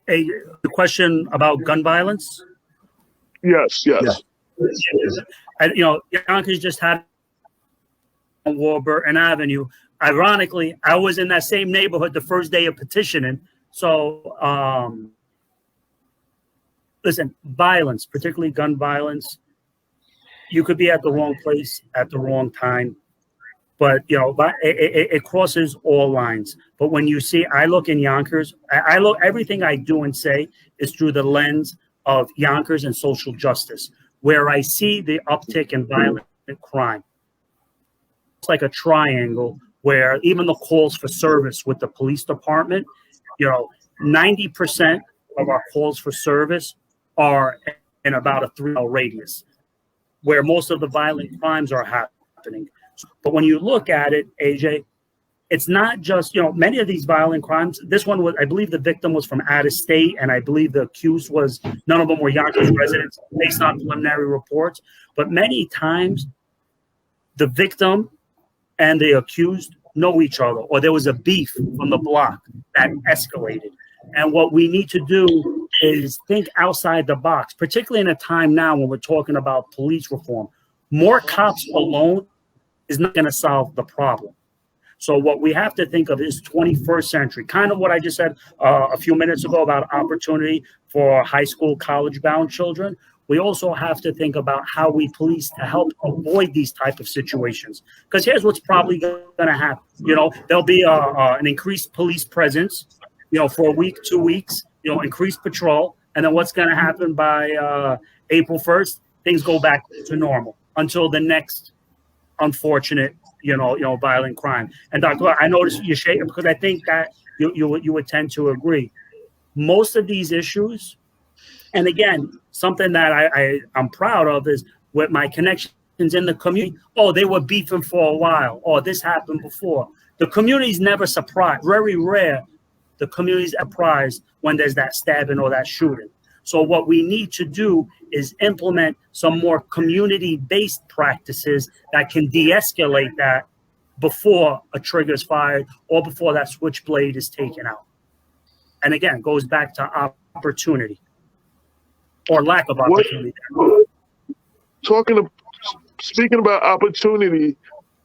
The question about gun violence? Yes. Yonkers just had on Warburton Avenue. Ironically, I was in that same neighborhood the first day of petitioning. So, listen, violence, particularly gun violence, you could be at the wrong place at the wrong time. But, it crosses all lines. But when you see, I look in Yonkers, everything I do and say is through the lens of Yonkers and social justice, where I see the uptick in violent crime. It's like a triangle where even the calls for service with the police department, 90% of our calls for service are in about a 3-mile radius, where most of the violent crimes are happening. But when you look at it, AJ, it's not just, many of these violent crimes. This one was, I believe the victim was from out of state, and I believe the accused was, none of them were Yonkers residents based on preliminary reports. But many times the victim and the accused know each other, or there was a beef from the block that escalated. And what we need to do is think outside the box, particularly in a time now when we're talking about police reform. More cops alone is not going to solve the problem. So what we have to think of is 21st century, kind of what I just said a few minutes ago about opportunity for high school, college-bound children. We also have to think about how we police to help avoid these type of situations. Because here's what's probably going to happen. There'll be an increased police presence, for a week, 2 weeks, increased patrol. And then what's going to happen by April 1st? Things go back to normal until the next unfortunate, violent crime. And Dr. I noticed you shaking because I think that you would tend to agree. Most of these issues, and again, something that I'm proud of is with my connections in the community. Oh, they were beefing for a while. Oh, this happened before. The community's never surprised. Very rare the community's surprised when there's that stabbing or that shooting. So what we need to do is implement some more community-based practices that can de-escalate that before a trigger is fired or before that switchblade is taken out. And again, it goes back to opportunity or lack of opportunity. Speaking about opportunity,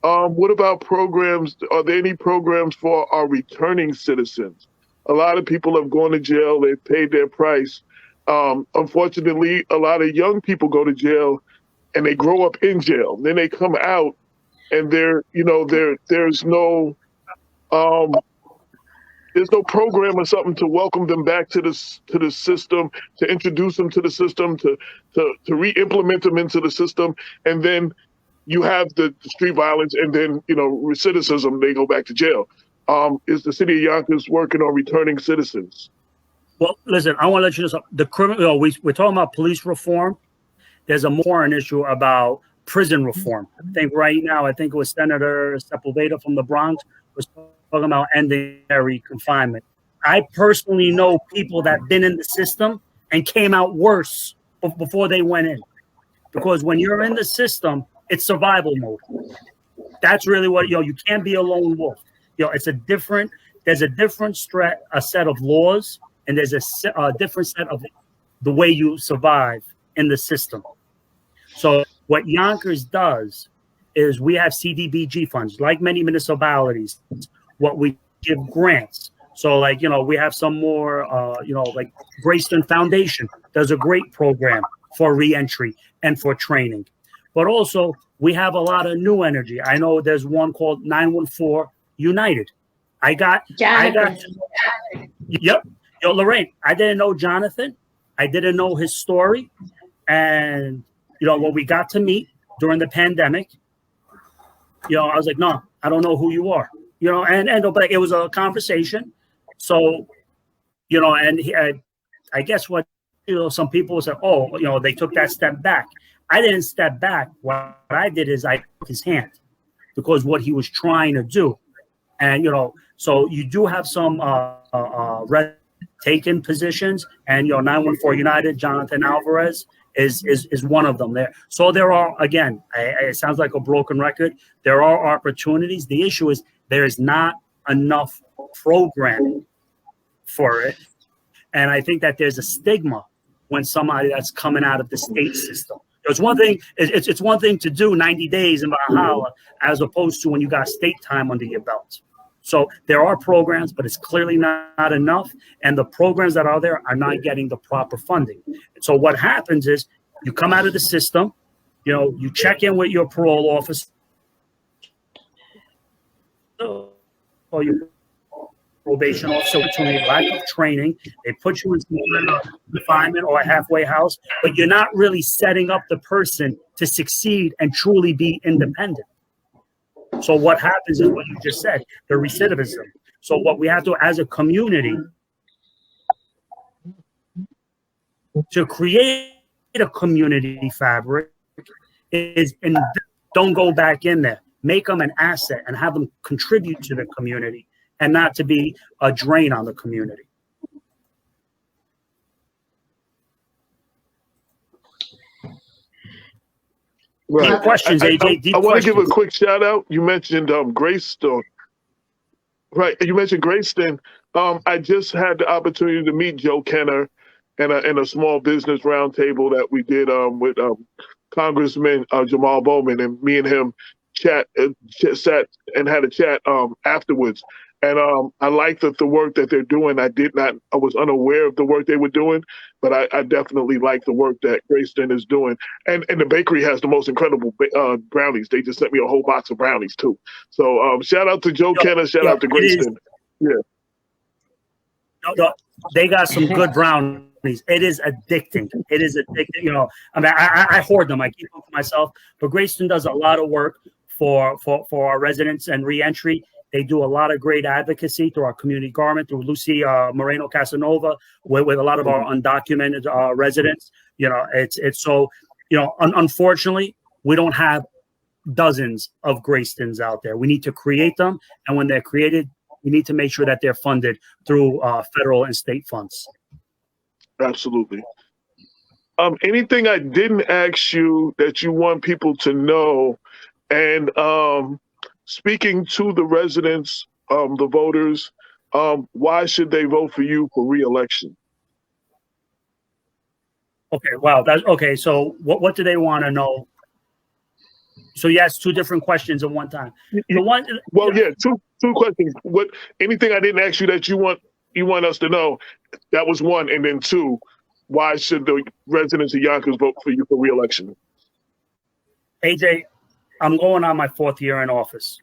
what about programs? Are there any programs for our returning citizens? A lot of people have gone to jail. They've paid their price. Unfortunately, a lot of young people go to jail and they grow up in jail. Then they come out and there's no, There's no program or something to welcome them back to the system, to introduce them to the system, to re-implement them into the system, and then you have the street violence, and then recidivism. They go back to jail. Is the city of Yonkers working on returning citizens? Well, listen, I want to let you know something. The criminal, we're talking about police reform. There's a more an issue about prison reform. I think right now, it was Senator Sepulveda from the Bronx was talking about ending confinement. I personally know people that have been in the system and came out worse before they went in. Because when you're in the system, it's survival mode. That's really what, you can't be a lone wolf. There's a different set of laws, and there's a different set of the way you survive in the system. So what Yonkers does is we have CDBG funds, like many municipalities. What we give grants. So we have some more, like Grayston Foundation does a great program for reentry and for training. But also we have a lot of new energy. I know there's one called 914 United. Yep. Lorraine, I didn't know Jonathan. I didn't know his story. And, when we got to meet during the pandemic, I was like, no, I don't know who you are, but it was a conversation. So, and I guess what, some people said, oh, they took that step back. I didn't step back. What I did is I took his hand because what he was trying to do. And, so you do have some taken positions, and 914 United, Jonathan Alvarez is one of them there. So there are, again, it sounds like a broken record. There are opportunities. The issue is there is not enough programming for it. And I think that there's a stigma when somebody that's coming out of the state system. It's one thing. It's one thing to do 90 days in Valhalla as opposed to when you got state time under your belt. So there are programs, but it's clearly not enough. And the programs that are there are not getting the proper funding. So what happens is you come out of the system, you check in with your parole officer or your probation officer to a lack of training. They put you in some confinement or a halfway house, but you're not really setting up the person to succeed and truly be independent. So what happens is what you just said, the recidivism. So what we have to, as a community, to create a community fabric is, and don't go back in there. Make them an asset and have them contribute to the community and not to be a drain on the community. Right. Deep questions, AJ. I want to give a quick shout out. You mentioned Greystone. Right. You mentioned Greyston. I just had the opportunity to meet Joe Kenner in a small business roundtable that we did with Congressman Jamal Bowman, and me and him sat and had a chat afterwards. And I like the work that they're doing. I was unaware of the work they were doing, but I definitely like the work that Grayston is doing. And the bakery has the most incredible brownies. They just sent me a whole box of brownies too. So shout out to Joe Kenner, shout out to Grayston. Yeah. No, they got some good brownies. It is addicting. It is addicting. I hoard them. I keep them for myself. But Grayston does a lot of work for our residents and reentry. They do a lot of great advocacy through our community government, through Lucy Moreno Casanova, with a lot of our undocumented residents. It's so, unfortunately, we don't have dozens of Graystons out there. We need to create them. And when they're created, we need to make sure that they're funded through federal and state funds. Absolutely. Anything I didn't ask you that you want people to know, and speaking to the residents, the voters, why should they vote for you for re-election? Okay, wow. Okay. So what do they want to know? So you asked two different questions at one time. The one, two questions. Anything I didn't ask you that you want us to know? That was one, and then two, why should the residents of Yonkers vote for you for re-election? AJ, I'm going on my 4th year in office.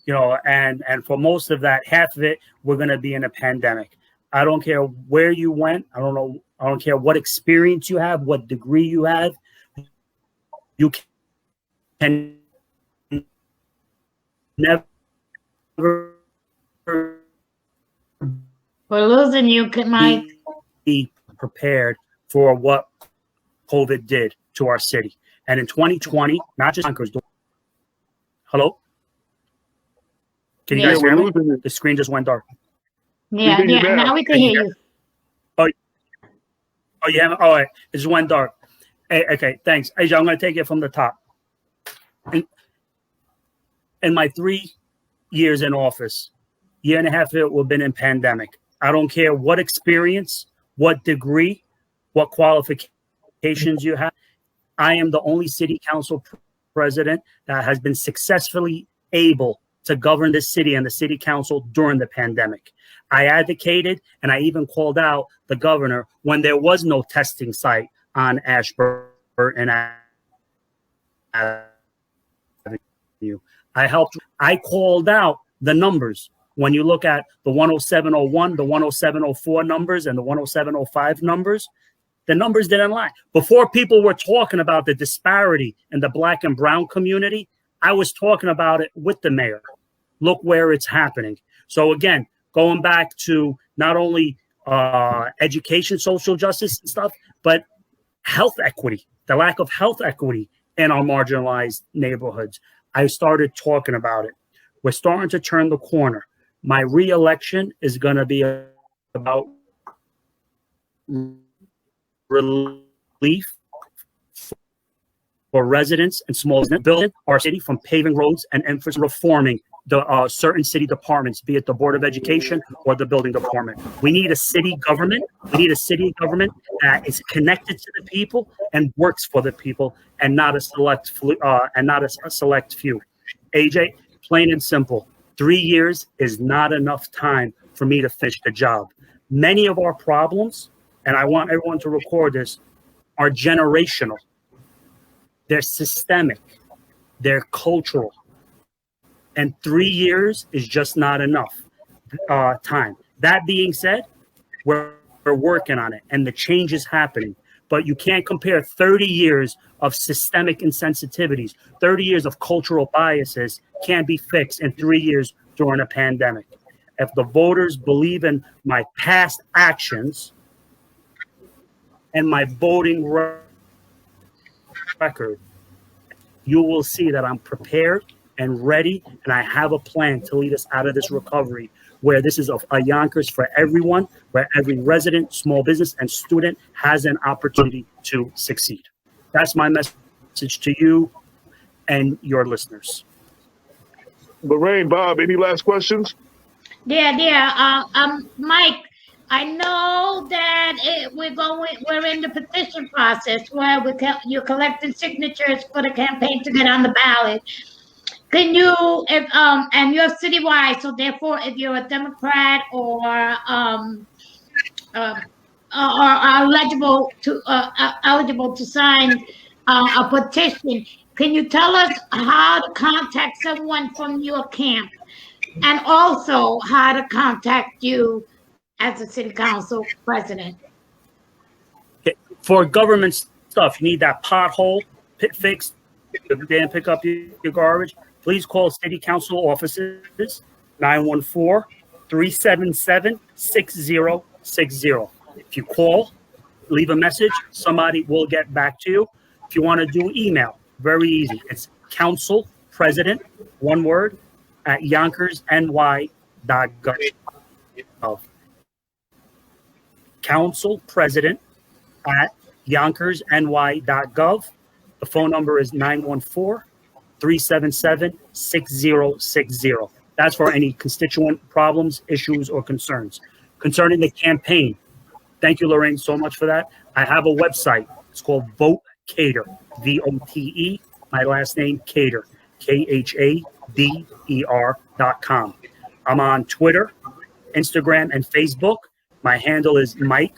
and for most of that, half of it, we're going to be in a pandemic. I don't care where you went. I don't care what experience you have, what degree you have. You can never. We're losing you, Mike. Be prepared for what COVID did to our city. And in 2020, not just Yonkers. Hello? Can you guys hear me? The screen just went dark. Yeah, now we can hear you. Oh, yeah. All right. It just went dark. Hey, okay, thanks. Asia, I'm going to take it from the top. In my 3 years in office, year and a half of it will have been in pandemic. I don't care what experience, what degree, what qualifications you have. I am the only city council president that has been successfully able to govern this city and the city council during the pandemic. I advocated and I even called out the governor when there was no testing site on Ashburn and Avenue. I called out the numbers. When you look at the 10701, the 10704 numbers and the 10705 numbers, the numbers didn't lie. Before people were talking about the disparity in the Black and brown community, I was talking about it with the mayor. Look where it's happening. So again, going back to not only education, social justice and stuff, but health equity, the lack of health equity in our marginalized neighborhoods. I started talking about it. We're starting to turn the corner. My re-election is going to be about relief for residents and small business, building our city from paving roads and infrastructure, reforming the certain city departments, be it the Board of Education or the building department. We need a city government. We need a city government that is connected to the people and works for the people, and not a select few. AJ, plain and simple. 3 years is not enough time for me to finish the job. Many of our problems, and I want everyone to record this, are generational. They're systemic. They're cultural. And 3 years is just not enough time. That being said, we're working on it, and the change is happening. But you can't compare 30 years of systemic insensitivities, 30 years of cultural biases can't be fixed in 3 years during a pandemic. If the voters believe in my past actions and my voting record, you will see that I'm prepared and ready, and I have a plan to lead us out of this recovery, where this is a Yonkers for everyone, where every resident, small business, and student has an opportunity to succeed. That's my message to you and your listeners. Lorraine, Bob, any last questions? Mike, I know that we're in the petition process where you're collecting signatures for the campaign to get on the ballot. Can you, and you're citywide, so therefore, if you're a Democrat or eligible to sign a petition, can you tell us how to contact someone from your camp, and also how to contact you as a city council president? For government stuff, you need that pothole fixed. They didn't pick up your garbage. Please call city council offices, 914-377-6060. If you call, leave a message, somebody will get back to you. If you want to do email, very easy. It's council president, one word, at yonkersny.gov. Council president at yonkersny.gov. The phone number is 914-377-6060. That's for any constituent problems, issues, or concerns. Concerning the campaign, thank you, Lorraine, so much for that. I have a website. It's called Vote Khader, VOTE, my last name, Khader, KHADER.com. I'm on Twitter, Instagram, and Facebook. My handle is Mike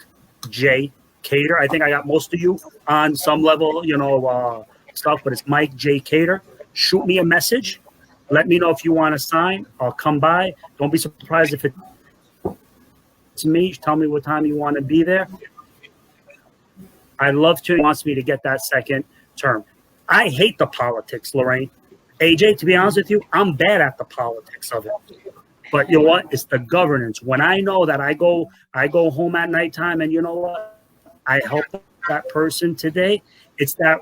J. Khader. I think I got most of you on some level, stuff, but it's Mike J. Khader. Shoot me a message. Let me know if you want to sign. I'll come by. Don't be surprised if it's me. Tell me what time you want to be there. I'd love to. He wants me to get that second term. I hate the politics, Lorraine. AJ, to be honest with you, I'm bad at the politics of it. But you know what? It's the governance. When I know that I go home at nighttime, and you know what? I helped that person today. It's that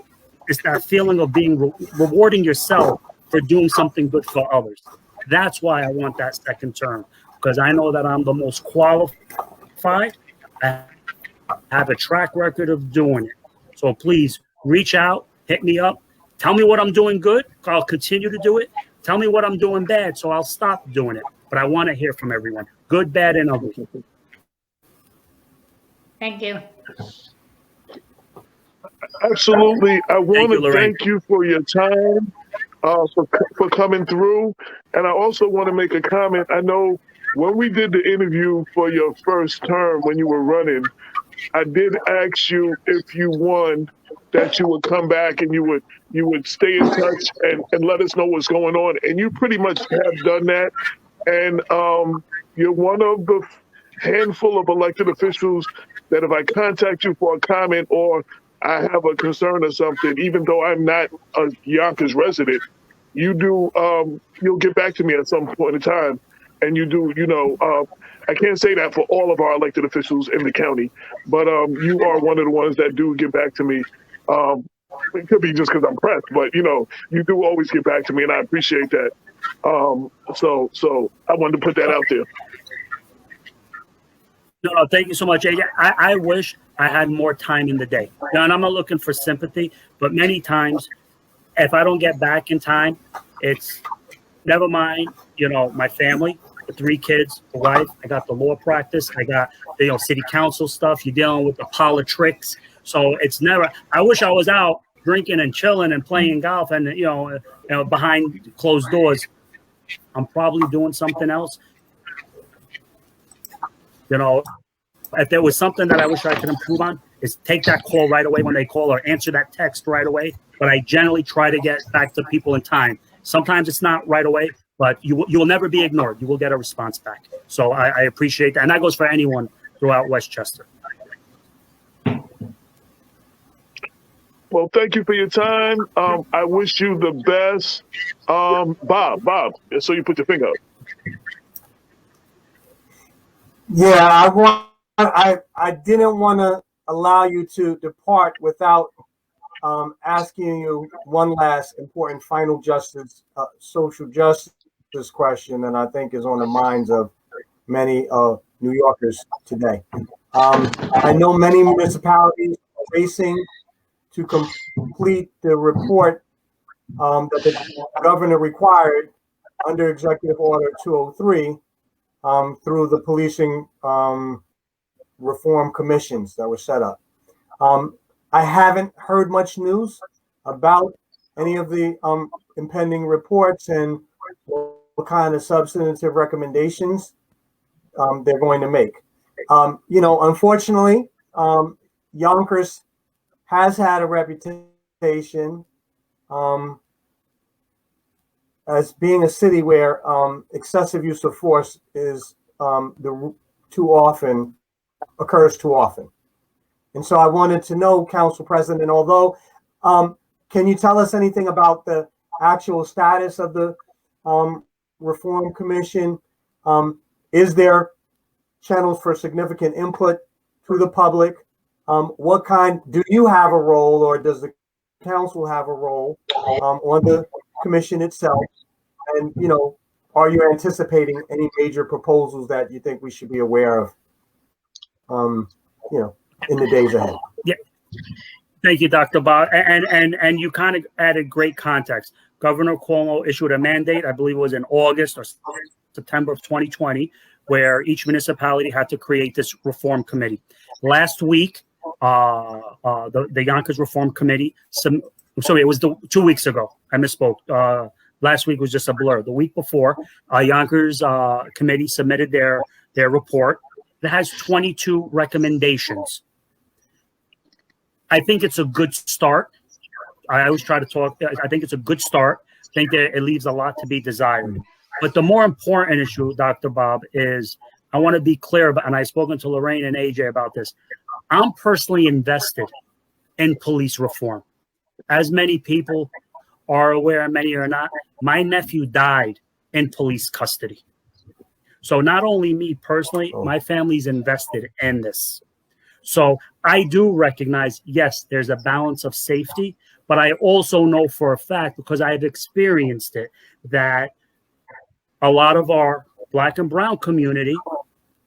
feeling of being rewarding yourself for doing something good for others. That's why I want that second term, because I know that I'm the most qualified. I have a track record of doing it. So please reach out, hit me up, tell me what I'm doing good. I'll continue to do it. Tell me what I'm doing bad, so I'll stop doing it. But I want to hear from everyone, good, bad, and ugly. Thank you. Absolutely. I want to thank you for your time, for coming through. And I also want to make a comment. I know when we did the interview for your first term when you were running, I did ask you if you won, that you would come back and you would stay in touch and let us know what's going on. And you pretty much have done that. And you're one of the handful of elected officials that if I contact you for a comment or I have a concern or something, even though I'm not a Yonkers resident, you'll get back to me at some point in time. And you do, I can't say that for all of our elected officials in the county, but you are one of the ones that do get back to me. It could be just because I'm pressed, but you do always get back to me, and I appreciate that. So I wanted to put that out there. No, thank you so much, AJ. I wish I had more time in the day. Now, and I'm not looking for sympathy, but many times, if I don't get back in time, it's never mind, my family, the 3 kids, the wife, I got the law practice, I got the city council stuff, you're dealing with the politics. So it's never, I wish I was out drinking and chilling and playing golf and, behind closed doors. I'm probably doing something else. If there was something that I wish I could improve on, is take that call right away when they call or answer that text right away. But I generally try to get back to people in time. Sometimes it's not right away, but you will never be ignored. You will get a response back. So I appreciate that. And that goes for anyone throughout Westchester. Well, thank you for your time. I wish you the best. Bob, so you put your finger up. Yeah, I didn't want to allow you to depart without asking you one last important final social justice question that I think is on the minds of many New Yorkers today. I know many municipalities are racing to complete the report that the governor required under Executive Order 203 through the policing reform commissions that were set up. I haven't heard much news about any of the impending reports and what kind of substantive recommendations they're going to make. Unfortunately, Yonkers has had a reputation as being a city where excessive use of force is occurs too often. And so I wanted to know, Council President, although, can you tell us anything about the actual status of the Reform Commission? Is there channels for significant input to the public? Do you have a role, or does the council have a role on the commission itself? And, are you anticipating any major proposals that you think we should be aware of, in the days ahead? Yeah. Thank you, Dr. Bob. And you kind of added great context. Governor Cuomo issued a mandate, I believe it was in August or September of 2020, where each municipality had to create this reform committee. Last week, the Yonkers Reform Committee, it was 2 weeks ago. I misspoke. Last week was just a blur. The week before, Yonkers committee submitted their report that has 22 recommendations. I think it's a good start. I always try to talk. I think it's a good start. think that it leaves a lot to be desired. But the more important issue, Dr. Bob, is I want to be clear about, and I've spoken to Lorraine and AJ about this. I'm personally invested in police reform. As many people are aware, and many are not, my nephew died in police custody. So not only me personally, my family's invested in this. So I do recognize, yes, there's a balance of safety, but I also know for a fact, because I've experienced it, that a lot of our Black and brown community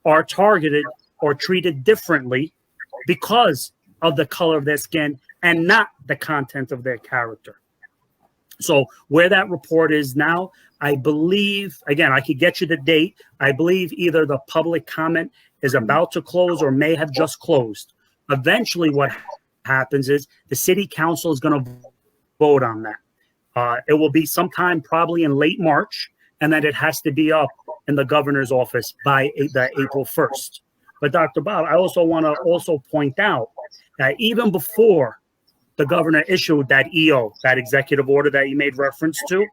are targeted or treated differently because of the color of their skin and not the content of their character. So where that report is now, I believe, again, I could get you the date. I believe either the public comment is about to close or may have just closed. Eventually what happens is the city council is going to vote on that. It will be sometime probably in late March, and then it has to be up in the governor's office by the April 1st. But Dr. Bob, I also want to also point out that even before the governor issued that EO, that executive order that you made reference to,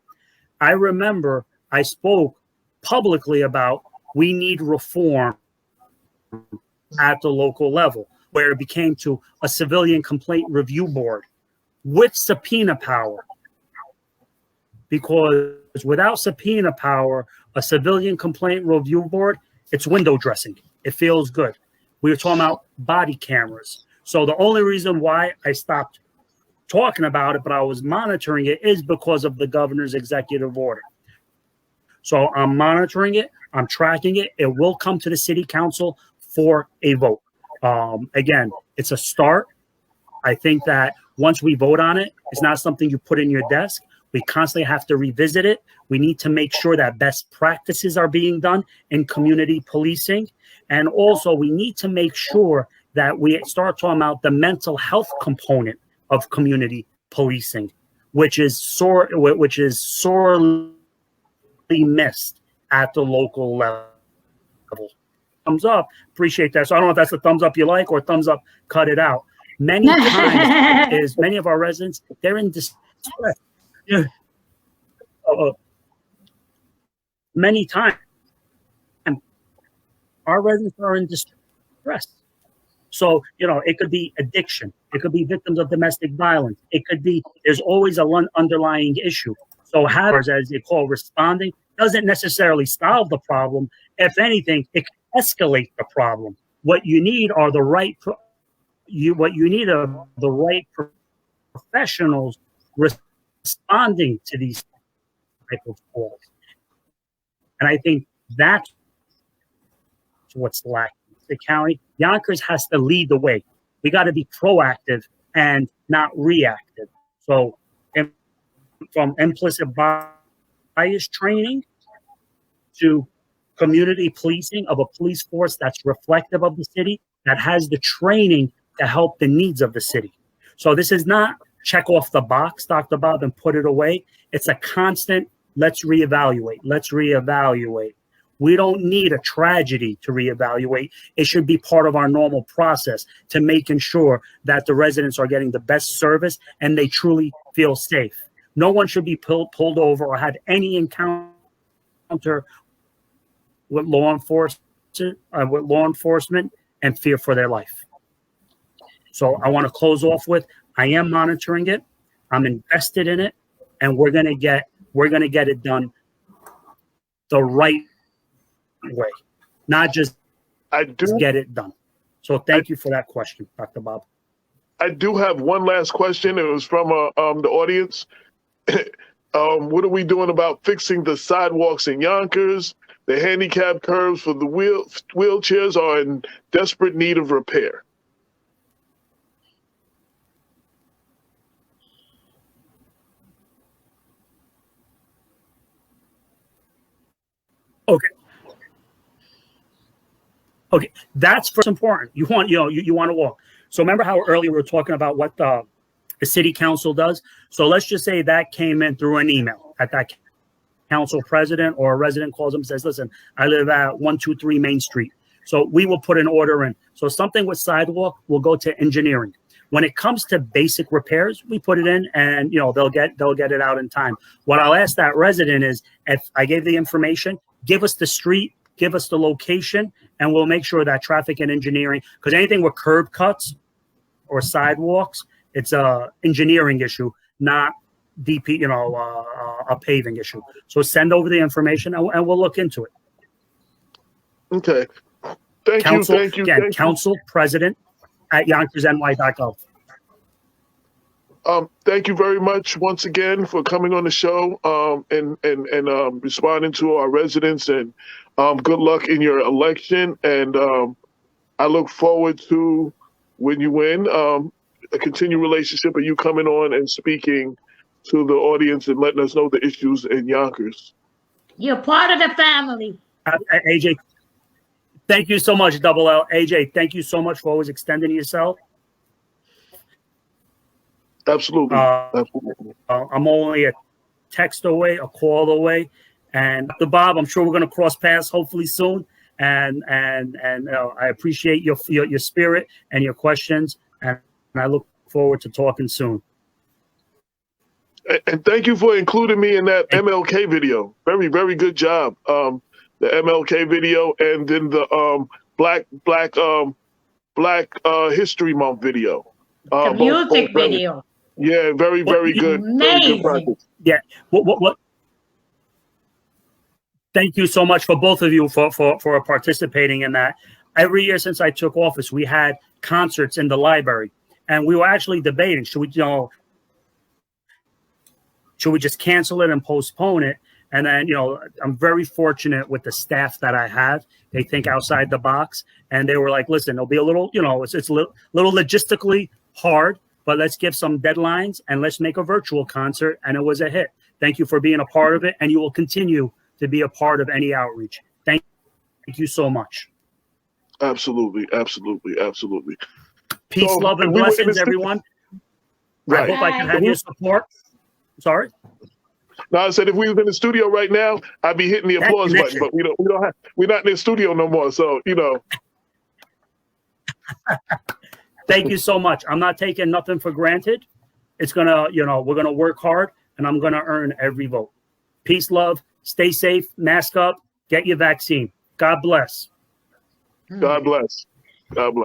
I remember I spoke publicly about we need reform at the local level, where it became to a civilian complaint review board with subpoena power. Because without subpoena power, a civilian complaint review board, it's window dressing. It feels good. We were talking about body cameras. So the only reason why I stopped talking about it, but I was monitoring it, is because of the governor's executive order. So I'm monitoring it. I'm tracking it. It will come to the city council for a vote. Again, it's a start. I think that once we vote on it, it's not something you put in your desk. We constantly have to revisit it. We need to make sure that best practices are being done in community policing. And also we need to make sure that we start talking about the mental health component of community policing, which is sorely missed at the local level. Thumbs up, appreciate that. So I don't know if that's a thumbs up you like or thumbs up, cut it out. Many times many of our residents, they're in distress. Yeah. Many times our residents are in distress. So, it could be addiction. It could be victims of domestic violence. It could be, there's always an underlying issue. So having, as they call, responding doesn't necessarily solve the problem. If anything, it can escalate the problem. What you need are the right professionals responding to these type of calls. And I think that's what's lacking. The county, Yonkers has to lead the way. We got to be proactive and not reactive. So from implicit bias training to community policing of a police force that's reflective of the city, that has the training to help the needs of the city. So this is not check off the box, Dr. Bob, and put it away. It's a constant, let's reevaluate. We don't need a tragedy to reevaluate. It should be part of our normal process to making sure that the residents are getting the best service and they truly feel safe. No one should be pulled over or have any encounter with law enforcement and fear for their life. So I want to close off with, I am monitoring it. I'm invested in it, and we're gonna get it done the right way, not just get it done. So thank you for that question, Dr. Bob. I do have one last question. It was from the audience. What are we doing about fixing the sidewalks in Yonkers? The handicap curbs for the wheelchairs are in desperate need of repair. Okay, that's first important. You want to walk. So remember how earlier we were talking about what the city council does? So let's just say that came in through an email at that council president, or a resident calls them and says, listen, I live at 123 Main Street. So we will put an order in. So something with sidewalk will go to engineering. When it comes to basic repairs, we put it in, and they'll get it out in time. What I'll ask that resident is, if I gave the information, give us the street, give us the location, and we'll make sure that traffic and engineering, because anything with curb cuts or sidewalks, it's a engineering issue, not DP, a paving issue. So send over the information, and we'll look into it. Okay. Thank you. Council President at YonkersNY.gov. Thank you very much once again for coming on the show and responding to our residents, and good luck in your election. And I look forward to, when you win, a continued relationship of you coming on and speaking to the audience and letting us know the issues in Yonkers. You're part of the family. AJ, thank you so much, Double L. AJ, thank you so much for always extending yourself. Absolutely. I'm only a text away, a call away. And Dr. Bob, I'm sure we're going to cross paths hopefully soon. And I appreciate your spirit and your questions. And I look forward to talking soon. And thank you for including me in that MLK video. Very, very good job. The MLK video, and then the Black History Month video. The music video. Yeah, very, very good. Amazing. Very good. Yeah. What? Thank you so much for both of you for participating in that. Every year since I took office, we had concerts in the library, and we were actually debating, should we just cancel it and postpone it? And then, I'm very fortunate with the staff that I have. They think outside the box, and they were like, listen, it'll be a little, it's a little logistically hard, but let's give some deadlines and let's make a virtual concert. And it was a hit. Thank you for being a part of it. And you will continue to be a part of any outreach. Thank you so much. Absolutely. Peace, love, and blessings, everyone. Right. I hope I can have your support. Sorry. No, I said if we were in the studio right now, I'd be hitting the applause button. But we're not in the studio no more. So Thank you so much. I'm not taking nothing for granted. It's gonna, we're gonna work hard, and I'm gonna earn every vote. Peace, love. Stay safe. Mask up. Get your vaccine. God bless. God bless. God bless.